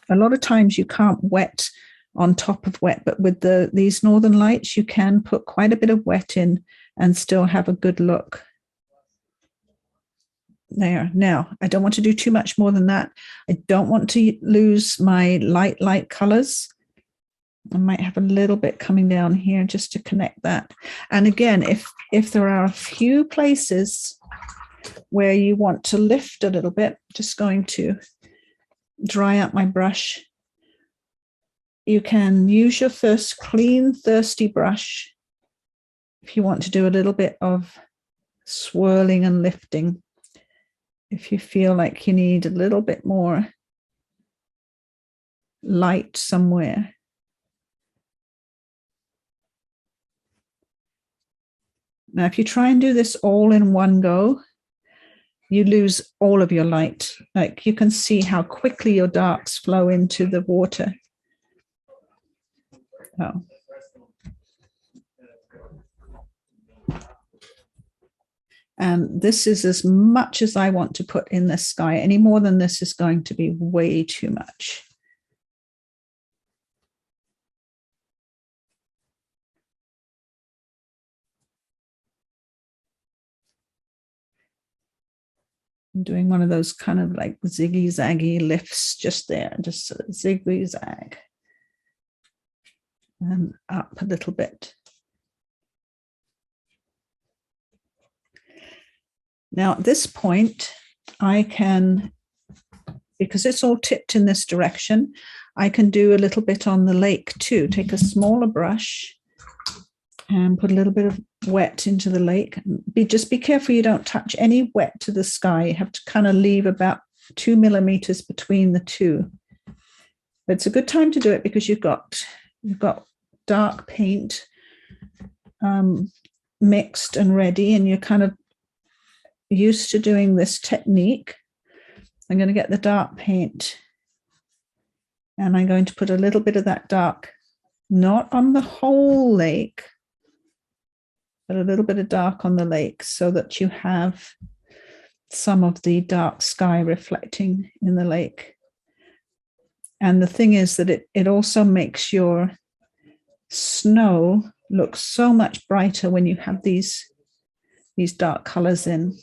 A lot of times you can't wet on top of wet, but with these northern lights, you can put quite a bit of wet in and still have a good look. There. Now, I don't want to do too much more than that. I don't want to lose my light colors. I might have a little bit coming down here just to connect that. And again, if there are a few places where you want to lift a little bit, just going to dry up my brush. You can use your first clean, thirsty brush if you want to do a little bit of swirling and lifting. If you feel like you need a little bit more light somewhere. Now, if you try and do this all in one go, you lose all of your light. Like you can see how quickly your darks flow into the water. Oh. And this is as much as I want to put in the sky. Any more than this is going to be way too much. I'm doing one of those kind of like ziggy-zaggy lifts just there, just a ziggy-zag. And up a little bit. Now at this point, I can, because it's all tipped in this direction, I can do a little bit on the lake too. Take a smaller brush and put a little bit of wet into the lake. Just be careful you don't touch any wet to the sky. You have to kind of leave about 2 millimeters between the two. But it's a good time to do it because you've got dark paint mixed and ready, and you're kind of used to doing this technique. I'm going to get the dark paint and I'm going to put a little bit of that dark, not on the whole lake, but a little bit of dark on the lake so that you have some of the dark sky reflecting in the lake. And the thing is that it also makes your snow look so much brighter when you have these dark colors in.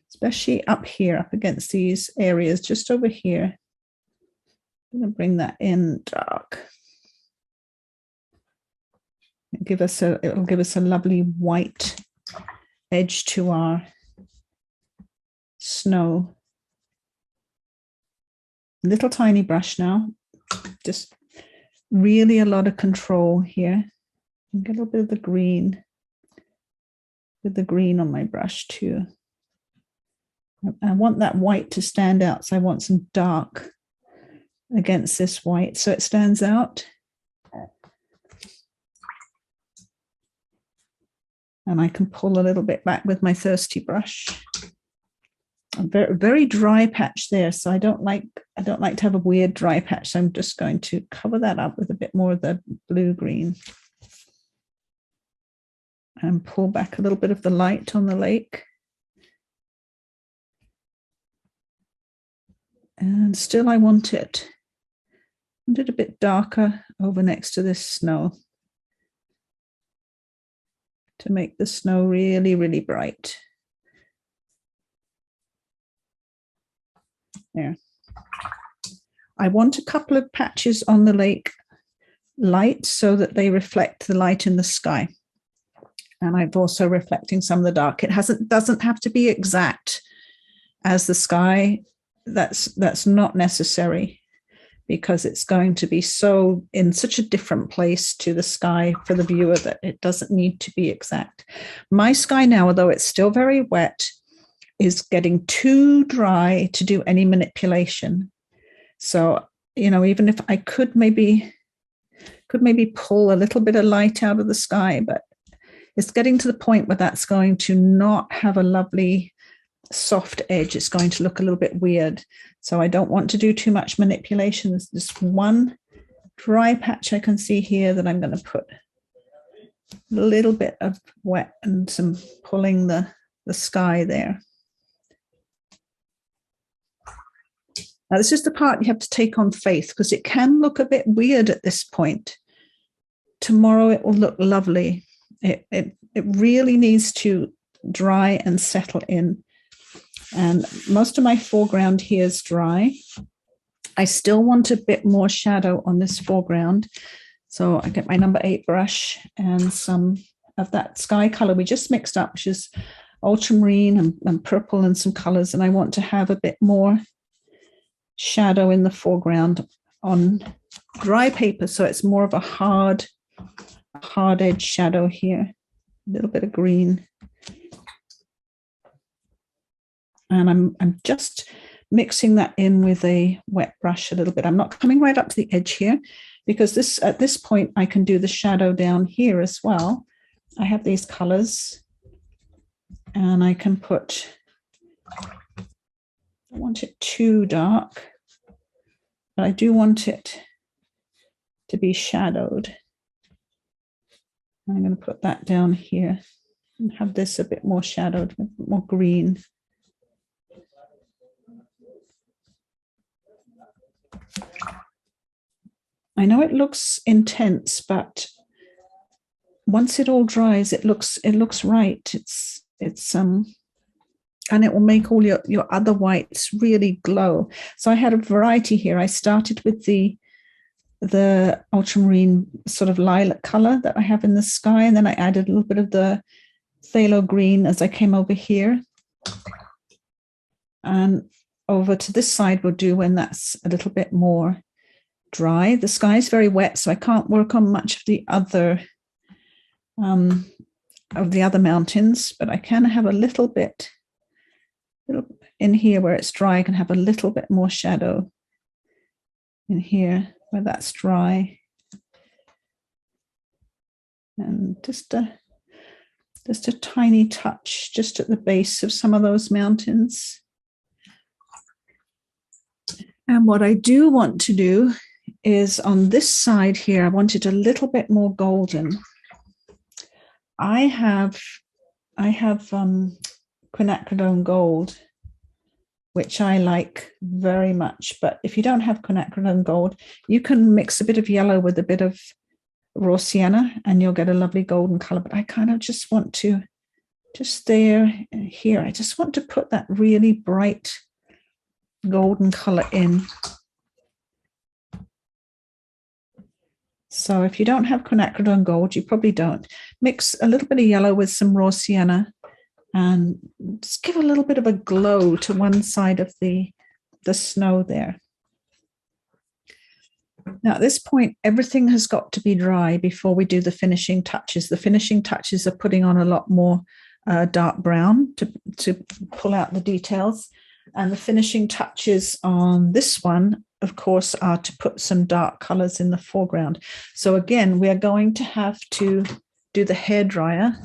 Especially up here, up against these areas, just over here. I'm going to bring that in dark. It'll give us a lovely white edge to our snow. Little tiny brush now, just really a lot of control here. Get a little bit of the green, with the green on my brush too. I want that white to stand out, so I want some dark against this white so it stands out. And I can pull a little bit back with my thirsty brush. A very, very dry patch there, so I don't like to have a weird dry patch, so I'm just going to cover that up with a bit more of the blue-green and pull back a little bit of the light on the lake. And still I want it a bit darker over next to this snow to make the snow really, really bright. There. I want a couple of patches on the lake light so that they reflect the light in the sky. And I'm also reflecting some of the dark. It doesn't have to be exact as the sky. That's not necessary, because it's going to be so in such a different place to the sky for the viewer that it doesn't need to be exact. My sky now, although it's still very wet, is getting too dry to do any manipulation. So, you know, even if I could maybe pull a little bit of light out of the sky, but it's getting to the point where that's going to not have a lovely soft edge. It's going to look a little bit weird. So I don't want to do too much manipulation. There's just one dry patch I can see here that I'm going to put a little bit of wet and some pulling the sky there. Now, this is the part you have to take on faith, because it can look a bit weird at this point. Tomorrow it will look lovely. It really needs to dry and settle in. And most of my foreground here is dry. I still want a bit more shadow on this foreground. So I get my number 8 brush and some of that sky color we just mixed up, which is ultramarine and purple and some colors. And I want to have a bit more shadow in the foreground on dry paper. So it's more of a hard edge shadow here, a little bit of green. And I'm just mixing that in with a wet brush a little bit. I'm not coming right up to the edge here, because at this point I can do the shadow down here as well. I have these colors and I can put, I don't want it too dark, but I do want it to be shadowed. I'm going to put that down here and have this a bit more shadowed, a bit more green. I know it looks intense, but once it all dries, it looks right. It's and it will make all your other whites really glow. So I had a variety here. I started with the ultramarine sort of lilac color that I have in the sky, and then I added a little bit of the phthalo green as I came over here. And over to this side we'll do when that's a little bit more dry. The sky is very wet, so I can't work on much of the other mountains, but I can have a little bit in here where it's dry. I can have a little bit more shadow in here where that's dry, and just a tiny touch just at the base of some of those mountains. And what I do want to do is on this side here, I want it a little bit more golden. I have Quinacridone Gold, which I like very much. But if you don't have Quinacridone Gold, you can mix a bit of yellow with a bit of raw sienna and you'll get a lovely golden color. But I kind of just want to, just there and here, I just want to put that really bright golden color in. So if you don't have Quinacridone Gold, you probably don't. Mix a little bit of yellow with some raw sienna and just give a little bit of a glow to one side of the snow there. Now at this point, everything has got to be dry before we do the finishing touches. The finishing touches are putting on a lot more dark brown to pull out the details. And the finishing touches on this one, of course, are to put some dark colors in the foreground. So again, we are going to have to do the hairdryer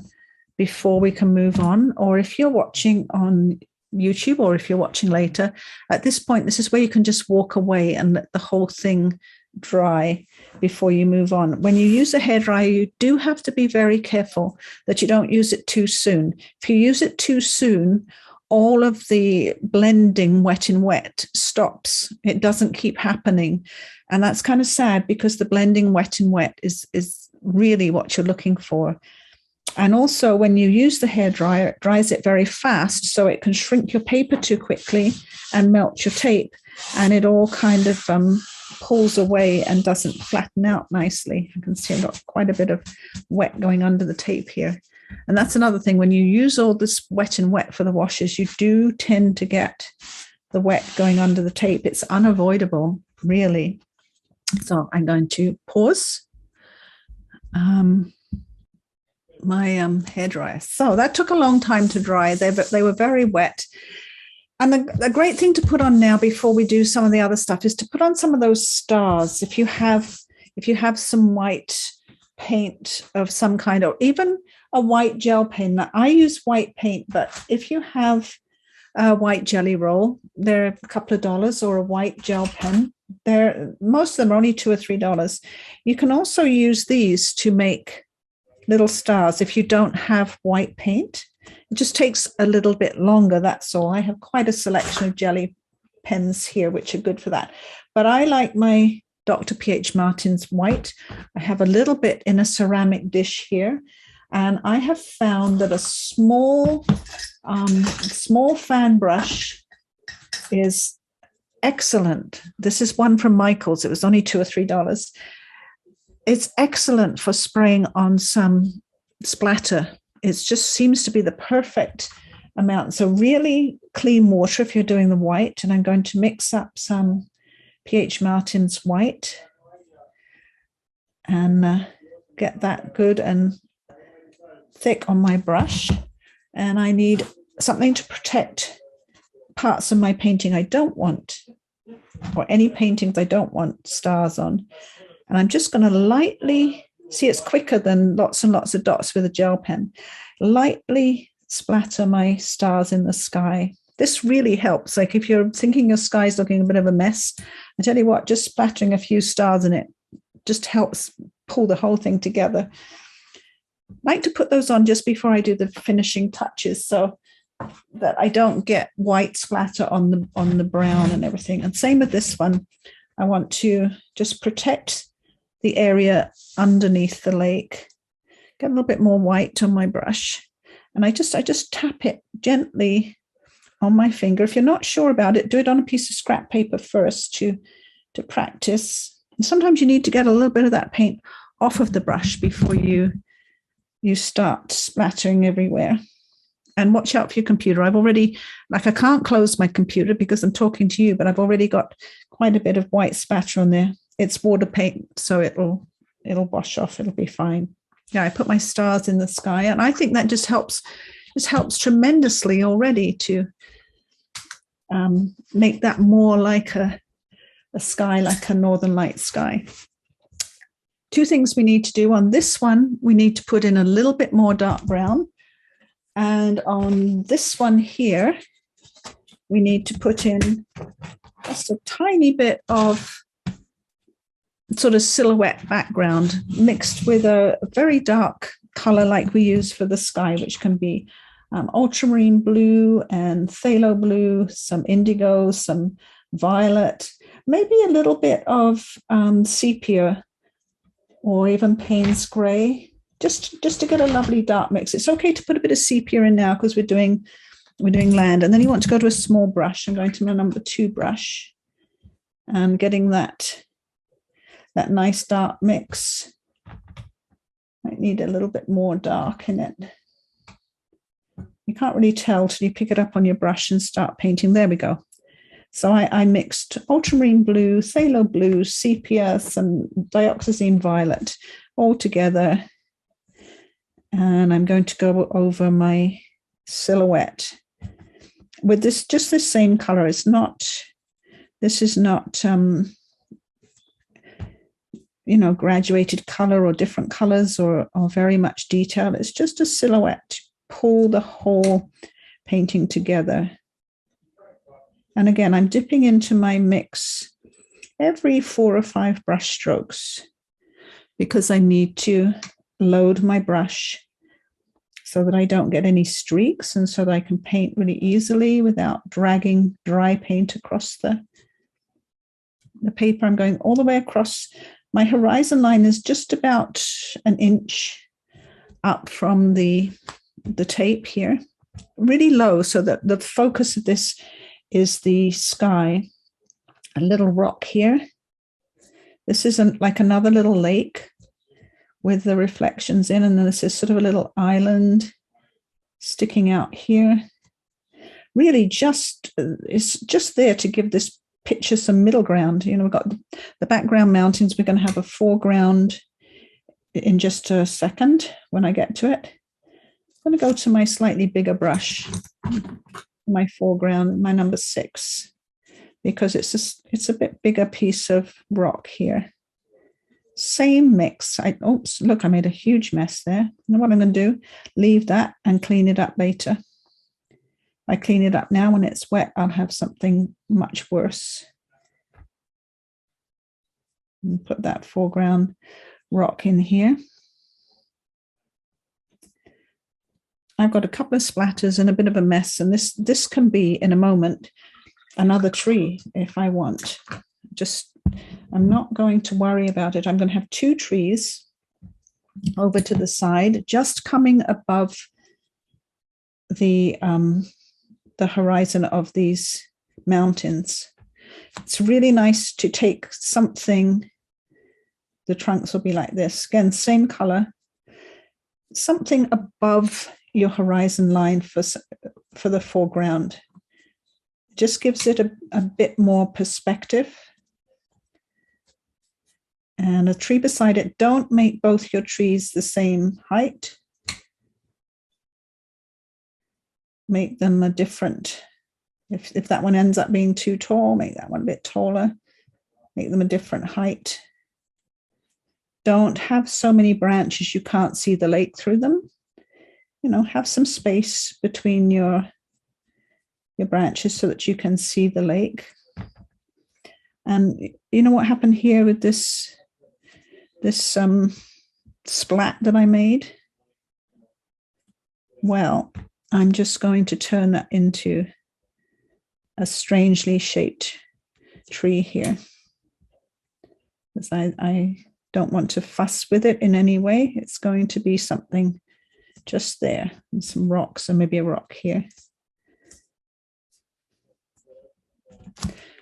before we can move on. Or if you're watching on YouTube or if you're watching later, at this point, this is where you can just walk away and let the whole thing dry before you move on. When you use a hairdryer, you do have to be very careful that you don't use it too soon. If you use it too soon, all of the blending wet in wet stops. It doesn't keep happening. And that's kind of sad because the blending wet in wet is really what you're looking for. And also when you use the hairdryer, it dries it very fast, so it can shrink your paper too quickly and melt your tape. And it all kind of pulls away and doesn't flatten out nicely. You can see I've got quite a bit of wet going under the tape here. And that's another thing. When you use all this wet and wet for the washes, you do tend to get the wet going under the tape. It's unavoidable, really. So I'm going to pause my hairdryer. So that took a long time to dry. They were very wet. And the great thing to put on now before we do some of the other stuff is to put on some of those stars. If you have some white paint of some kind, or even a white gel pen. Now, I use white paint, but if you have a white jelly roll, they're a couple of dollars, or a white gel pen. Most of them are only $2 or $3. You can also use these to make little stars if you don't have white paint. It just takes a little bit longer, that's all. I have quite a selection of jelly pens here, which are good for that. But I like my Dr. P.H. Martin's white. I have a little bit in a ceramic dish here. And I have found that a small fan brush is excellent. This is one from Michael's. It was only $2 or $3. It's excellent for spraying on some splatter. It just seems to be the perfect amount. So really clean water if you're doing the white. And I'm going to mix up some P.H. Martin's white and get that good and thick on my brush. And I need something to protect parts of my painting I don't want, or any paintings I don't want stars on. And I'm just going to lightly, see, it's quicker than lots and lots of dots with a gel pen, lightly splatter my stars in the sky. This really helps. Like if you're thinking your sky's looking a bit of a mess, I tell you what, just splattering a few stars in it just helps pull the whole thing together. I like to put those on just before I do the finishing touches so that I don't get white splatter on the brown and everything. And same with this one. I want to just protect the area underneath the lake. Get a little bit more white on my brush. And I just tap it gently on my finger. If you're not sure about it, do it on a piece of scrap paper first to practice. And sometimes you need to get a little bit of that paint off of the brush before you start splattering everywhere. And watch out for your computer. I've already, I can't close my computer because I'm talking to you, but I've already got quite a bit of white splatter on there. It's water paint, so it'll wash off. It'll be fine. Yeah, I put my stars in the sky, and I think that just helps tremendously already to make that more like a sky, like a northern light sky. Two things we need to do on this one. We need to put in a little bit more dark brown. And on this one here, we need to put in just a tiny bit of sort of silhouette background mixed with a very dark color like we use for the sky, which can be ultramarine blue and phthalo blue, some indigo, some violet, maybe a little bit of sepia or even Payne's gray. Just to get a lovely dark mix. It's okay to put a bit of sepia in now because we're doing land. And then you want to go to a small brush. I'm going to my number 2 brush and getting that nice dark mix. Might need a little bit more dark in it. You can't really tell till you pick it up on your brush and start painting. There we go. So I mixed ultramarine blue, phthalo blue, sepia, some dioxazine violet all together. And I'm going to go over my silhouette with just the same color. This is not, graduated color or different colors or very much detail. It's just a silhouette. Pull the whole painting together. And again, I'm dipping into my mix every 4 or 5 brush strokes because I need to load my brush so that I don't get any streaks and so that I can paint really easily without dragging dry paint across the paper. I'm going all the way across. My horizon line is just about an inch up from the tape here, really low, so that the focus of this is the sky. A little rock here. This isn't like another little lake with the reflections in, and then this is sort of a little island sticking out here. Really just, it's just there to give this picture some middle ground. You know, we've got the background mountains. We're going to have a foreground in just a second when I get to it. I'm going to go to my slightly bigger brush, my foreground, my number 6, because it's a bit bigger piece of rock here. Same mix. Oops, look, I made a huge mess there. Now what I'm going to do, leave that and clean it up later. If I clean it up now when it's wet, I'll have something much worse. And put that foreground rock in here. I've got a couple of splatters and a bit of a mess, and this can be, in a moment, another tree if I want. I'm not going to worry about it. I'm going to have 2 trees over to the side, just coming above the horizon of these mountains. It's really nice to take something, the trunks will be like this, again, same color, something above your horizon line for the foreground. It just gives it a bit more perspective. And a tree beside it. Don't make both your trees the same height. Make them a different, if that one ends up being too tall, make that one a bit taller. Make them a different height. Don't have so many branches you can't see the lake through them. You know, have some space between your branches so that you can see the lake. And you know what happened here with this splat that I made? Well, I'm just going to turn that into a strangely shaped tree here, because I don't want to fuss with it in any way. It's going to be something just there, and some rocks, and maybe a rock here.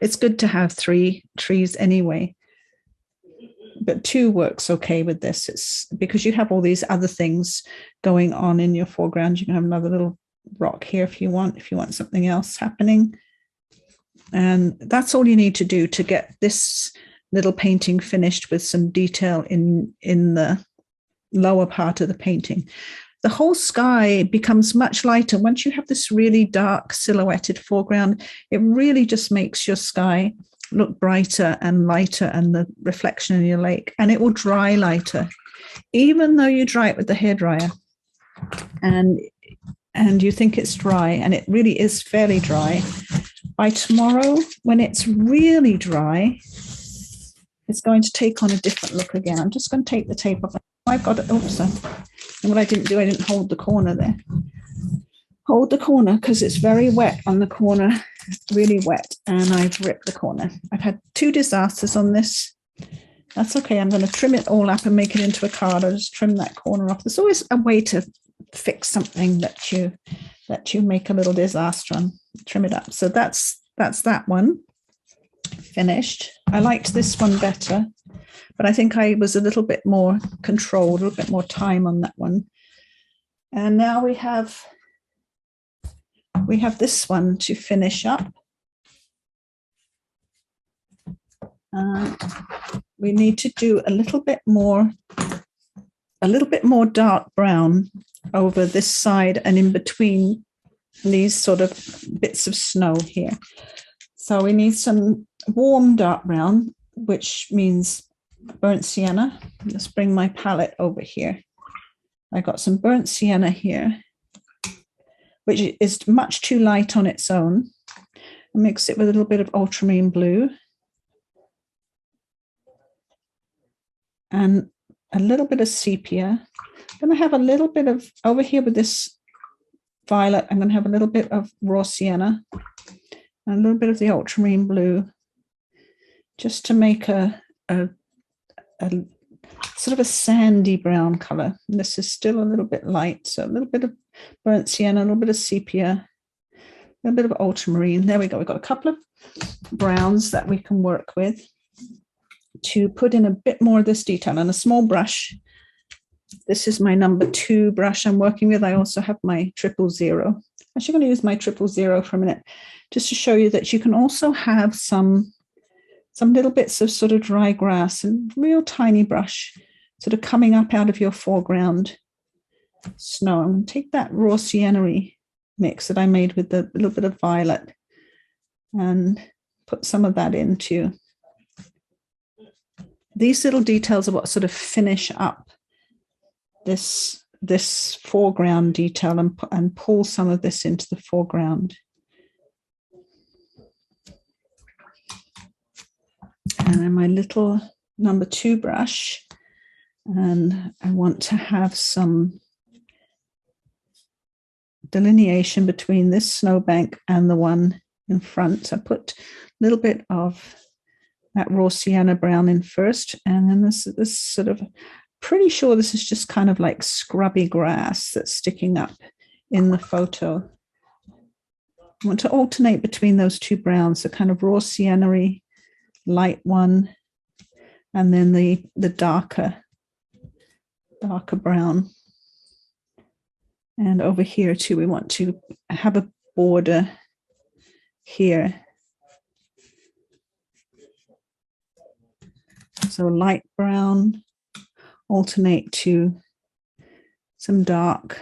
It's good to have 3 trees anyway, but 2 works okay with this. It's because you have all these other things going on in your foreground. You can have another little rock here if you want something else happening. And that's all you need to do to get this little painting finished with some detail in the lower part of the painting. The whole sky becomes much lighter. Once you have this really dark silhouetted foreground, it really just makes your sky look brighter and lighter, and the reflection in your lake, and it will dry lighter, even though you dry it with the hairdryer and you think it's dry, and it really is fairly dry. By tomorrow, when it's really dry, it's going to take on a different look again. I'm just going to take the tape off. I've got it. Oops. And what I didn't do, I didn't hold the corner there. Hold the corner because it's very wet on the corner, really wet, and I've ripped the corner. I've had 2 disasters on this. That's okay. I'm going to trim it all up and make it into a card. I'll just trim that corner off. There's always a way to fix something that you make a little disaster on. Trim it up. So that's that one finished. I liked this one better, but I think I was a little bit more controlled, a little bit more time on that one. And now we have this one to finish up. We need to do a little bit more dark brown over this side and in between these sort of bits of snow here. So we need some warm dark brown, which means burnt sienna. Let's bring my palette over here. I got some burnt sienna here, which is much too light on its own. I'll mix it with a little bit of ultramarine blue and a little bit of sepia. going to have a little bit of, over here with this violet, I'm going to have a little bit of raw sienna and a little bit of the ultramarine blue, just to make a sort of a sandy brown color. And this is still a little bit light, so a little bit of burnt sienna, a little bit of sepia, a little bit of ultramarine. There we go. We've got a couple of browns that we can work with to put in a bit more of this detail on a small brush. This is my number 2 brush I'm working with. I also have my 000. I'm actually going to use my 000 for a minute, just to show you that you can also have some little bits of sort of dry grass and real tiny brush sort of coming up out of your foreground snow. I'm going to take that raw sienna-y mix that I made with the little bit of violet and put some of that into. These little details are what sort of finish up this foreground detail and pull some of this into the foreground. And then my little number 2 brush, and I want to have some delineation between this snowbank and the one in front. So I put a little bit of that raw sienna brown in first, and then this sort of, pretty sure this is just kind of like scrubby grass that's sticking up in the photo. I want to alternate between those 2 browns, the kind of raw sienna-y light one, and then the darker brown. And over here too, we want to have a border here. So light brown, alternate to some dark.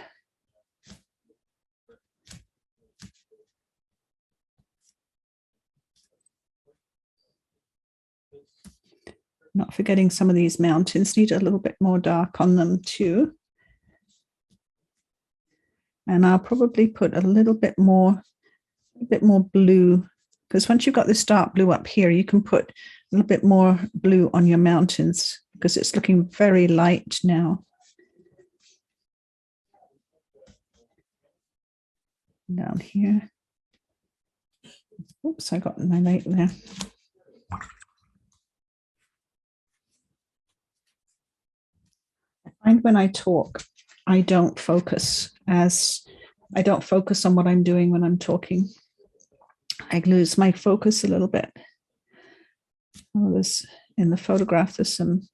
Not forgetting some of these mountains need a little bit more dark on them too. And I'll probably put a little bit more blue, because once you've got this dark blue up here, you can put a little bit more blue on your mountains because it's looking very light now. Down here. Oops, I got my light there. I find when I talk, I don't focus on what I'm doing when I'm talking. I lose my focus a little bit. Oh, there's in the photograph, there's some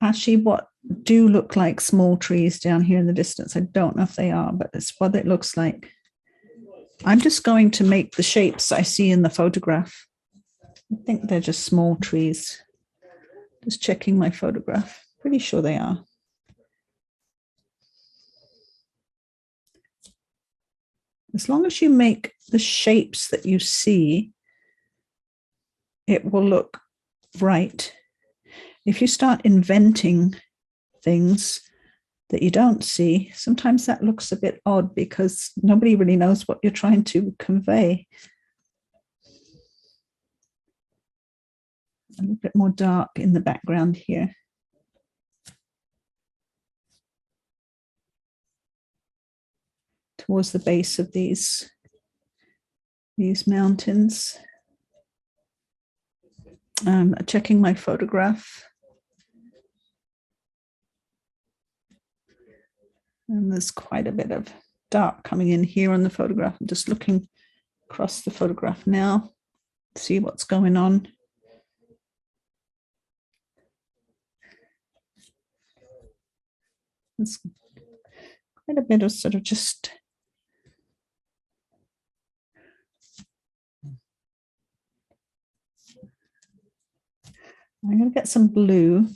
actually what do look like small trees down here in the distance. I don't know if they are, but it's what it looks like. I'm just going to make the shapes I see in the photograph. I think they're just small trees. Just checking my photograph. Pretty sure they are. As long as you make the shapes that you see, it will look right. If you start inventing things that you don't see, sometimes that looks a bit odd because nobody really knows what you're trying to convey. A little bit more dark in the background here. Towards the base of these mountains. Checking my photograph. And there's quite a bit of dark coming in here on the photograph. I'm just looking across the photograph now, see what's going on. There's quite a bit of sort of just I'm going to get some blue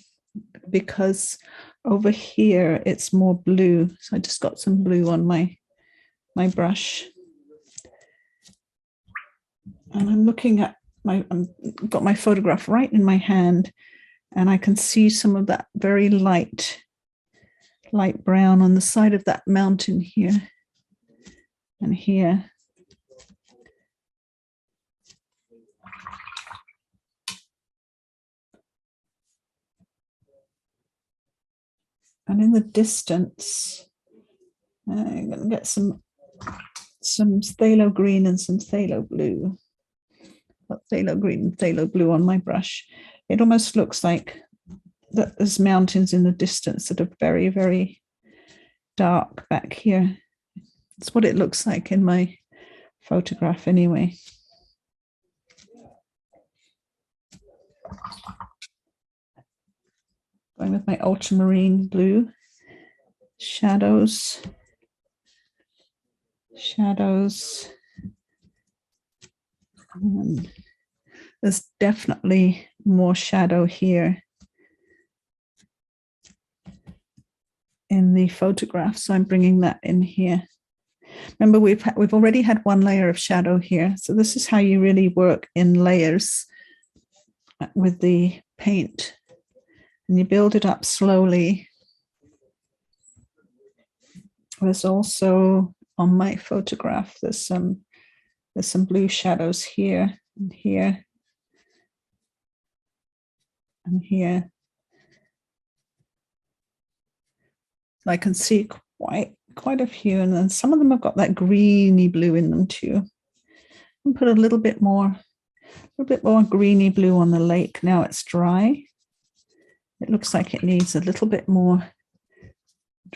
because over here it's more blue. So I just got some blue on my brush. And I'm looking at I've got my photograph right in my hand, and I can see some of that very light brown on the side of that mountain here and here. And in the distance, I'm going to get some phthalo green and some phthalo blue. Got phthalo green and phthalo blue on my brush. It almost looks like that there's mountains in the distance that are very, very dark back here. It's what it looks like in my photograph anyway. Going with my ultramarine blue. Shadows. There's definitely more shadow here in the photograph, so I'm bringing that in here. Remember, we've already had one layer of shadow here, so this is how you really work in layers with the paint, and you build it up slowly. There's also on my photograph, there's some blue shadows here and here and here. I can see quite a few, and then some of them have got that greeny blue in them too. And put a little bit more greeny blue on the lake. Now it's dry. It looks like it needs a little bit more,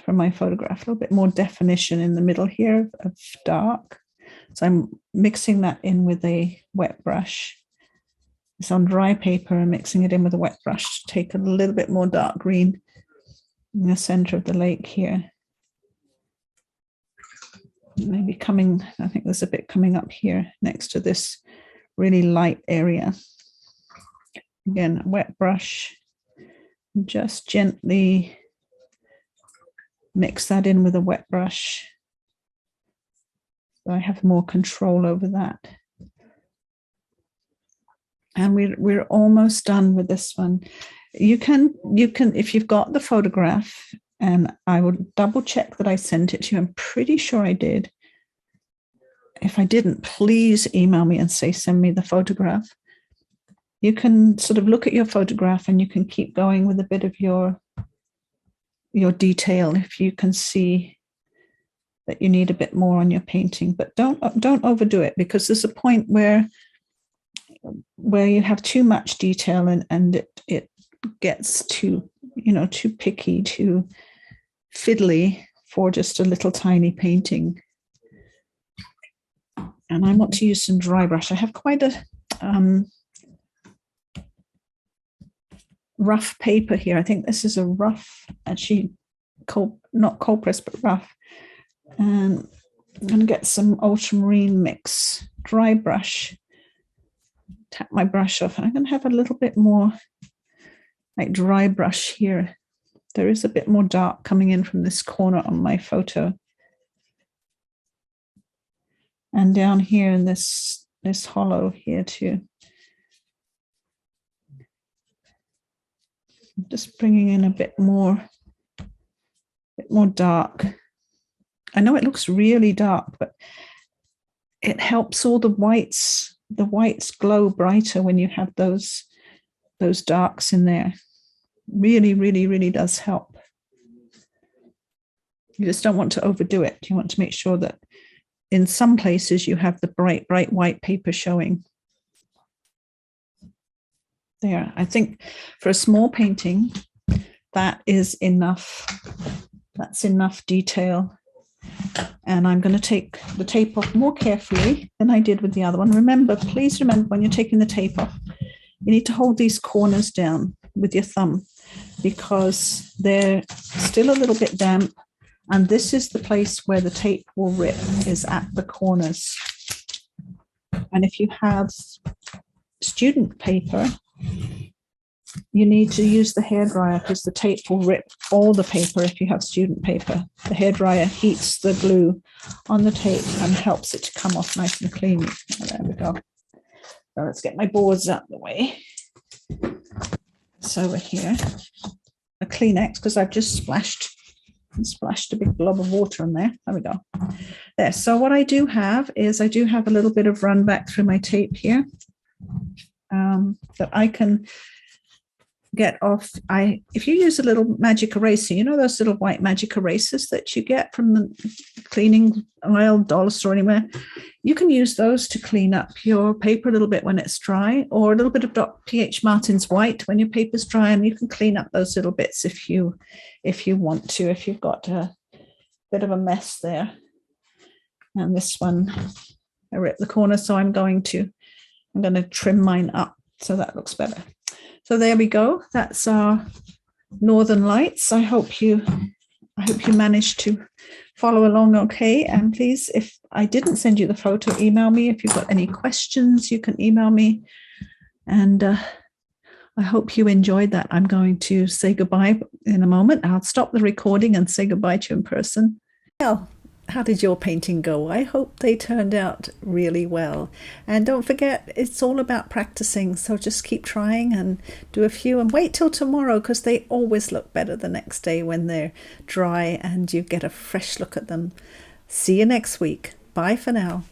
from my photograph, a little bit more definition in the middle here of dark. So I'm mixing that in with a wet brush. It's on dry paper and mixing it in with a wet brush to take a little bit more dark green in the center of the lake here. Maybe coming, I think there's a bit coming up here next to this really light area. Again, a wet brush, just gently mix that in with a wet brush, so I have more control over that. And we're almost done with this one. You can, if you've got the photograph, and I will double check that I sent it to you. I'm pretty sure I did. If I didn't, please email me and say, send me the photograph. You can sort of look at your photograph and you can keep going with a bit of your detail if you can see that you need a bit more on your painting, but don't overdo it, because there's a point where you have too much detail and it gets too picky, too fiddly for just a little tiny painting. And I want to use some dry brush. I have quite a rough paper here. I think this is a rough, actually not cold press, but rough. And I'm going to get some ultramarine mix, dry brush, tap my brush off, and I'm going to have a little bit more like dry brush here. There is a bit more dark coming in from this corner on my photo. And down here in this hollow here too. Just bringing in a bit more dark. I know it looks really dark, but it helps all the whites glow brighter when you have those darks in there. Really, really, really does help. You just don't want to overdo it. You want to make sure that in some places you have the bright white paper showing. There, I think for a small painting, that is enough. That's enough detail. And I'm going to take the tape off more carefully than I did with the other one. Please remember when you're taking the tape off, you need to hold these corners down with your thumb because they're still a little bit damp. And this is the place where the tape will rip, is at the corners. And if you have student paper, you need to use the hairdryer because the tape will rip all the paper if you have student paper. The hairdryer heats the glue on the tape and helps it to come off nice and clean. Oh, there we go. So let's get my boards out of the way. So over here, a Kleenex, because I've just splashed a big blob of water in there. There we go. There. So what I do have is I do have a little bit of run back through my tape here that I can get off. If you use a little magic eraser, you know those little white magic erasers that you get from the cleaning aisle, dollar store, anywhere, you can use those to clean up your paper a little bit when it's dry, or a little bit of .ph Martin's white when your paper's dry, and you can clean up those little bits if you want to, if you've got a bit of a mess there. And this one, I ripped the corner, so I'm going to trim mine up so that looks better. So there we go. That's our Northern Lights. I hope you managed to follow along okay. And please, if I didn't send you the photo, email me. If you've got any questions, you can email me. And I hope you enjoyed that. I'm going to say goodbye in a moment. I'll stop the recording and say goodbye to you in person. Well, how did your painting go? I hope they turned out really well. And don't forget, it's all about practicing. So just keep trying and do a few and wait till tomorrow, because they always look better the next day when they're dry and you get a fresh look at them. See you next week. Bye for now.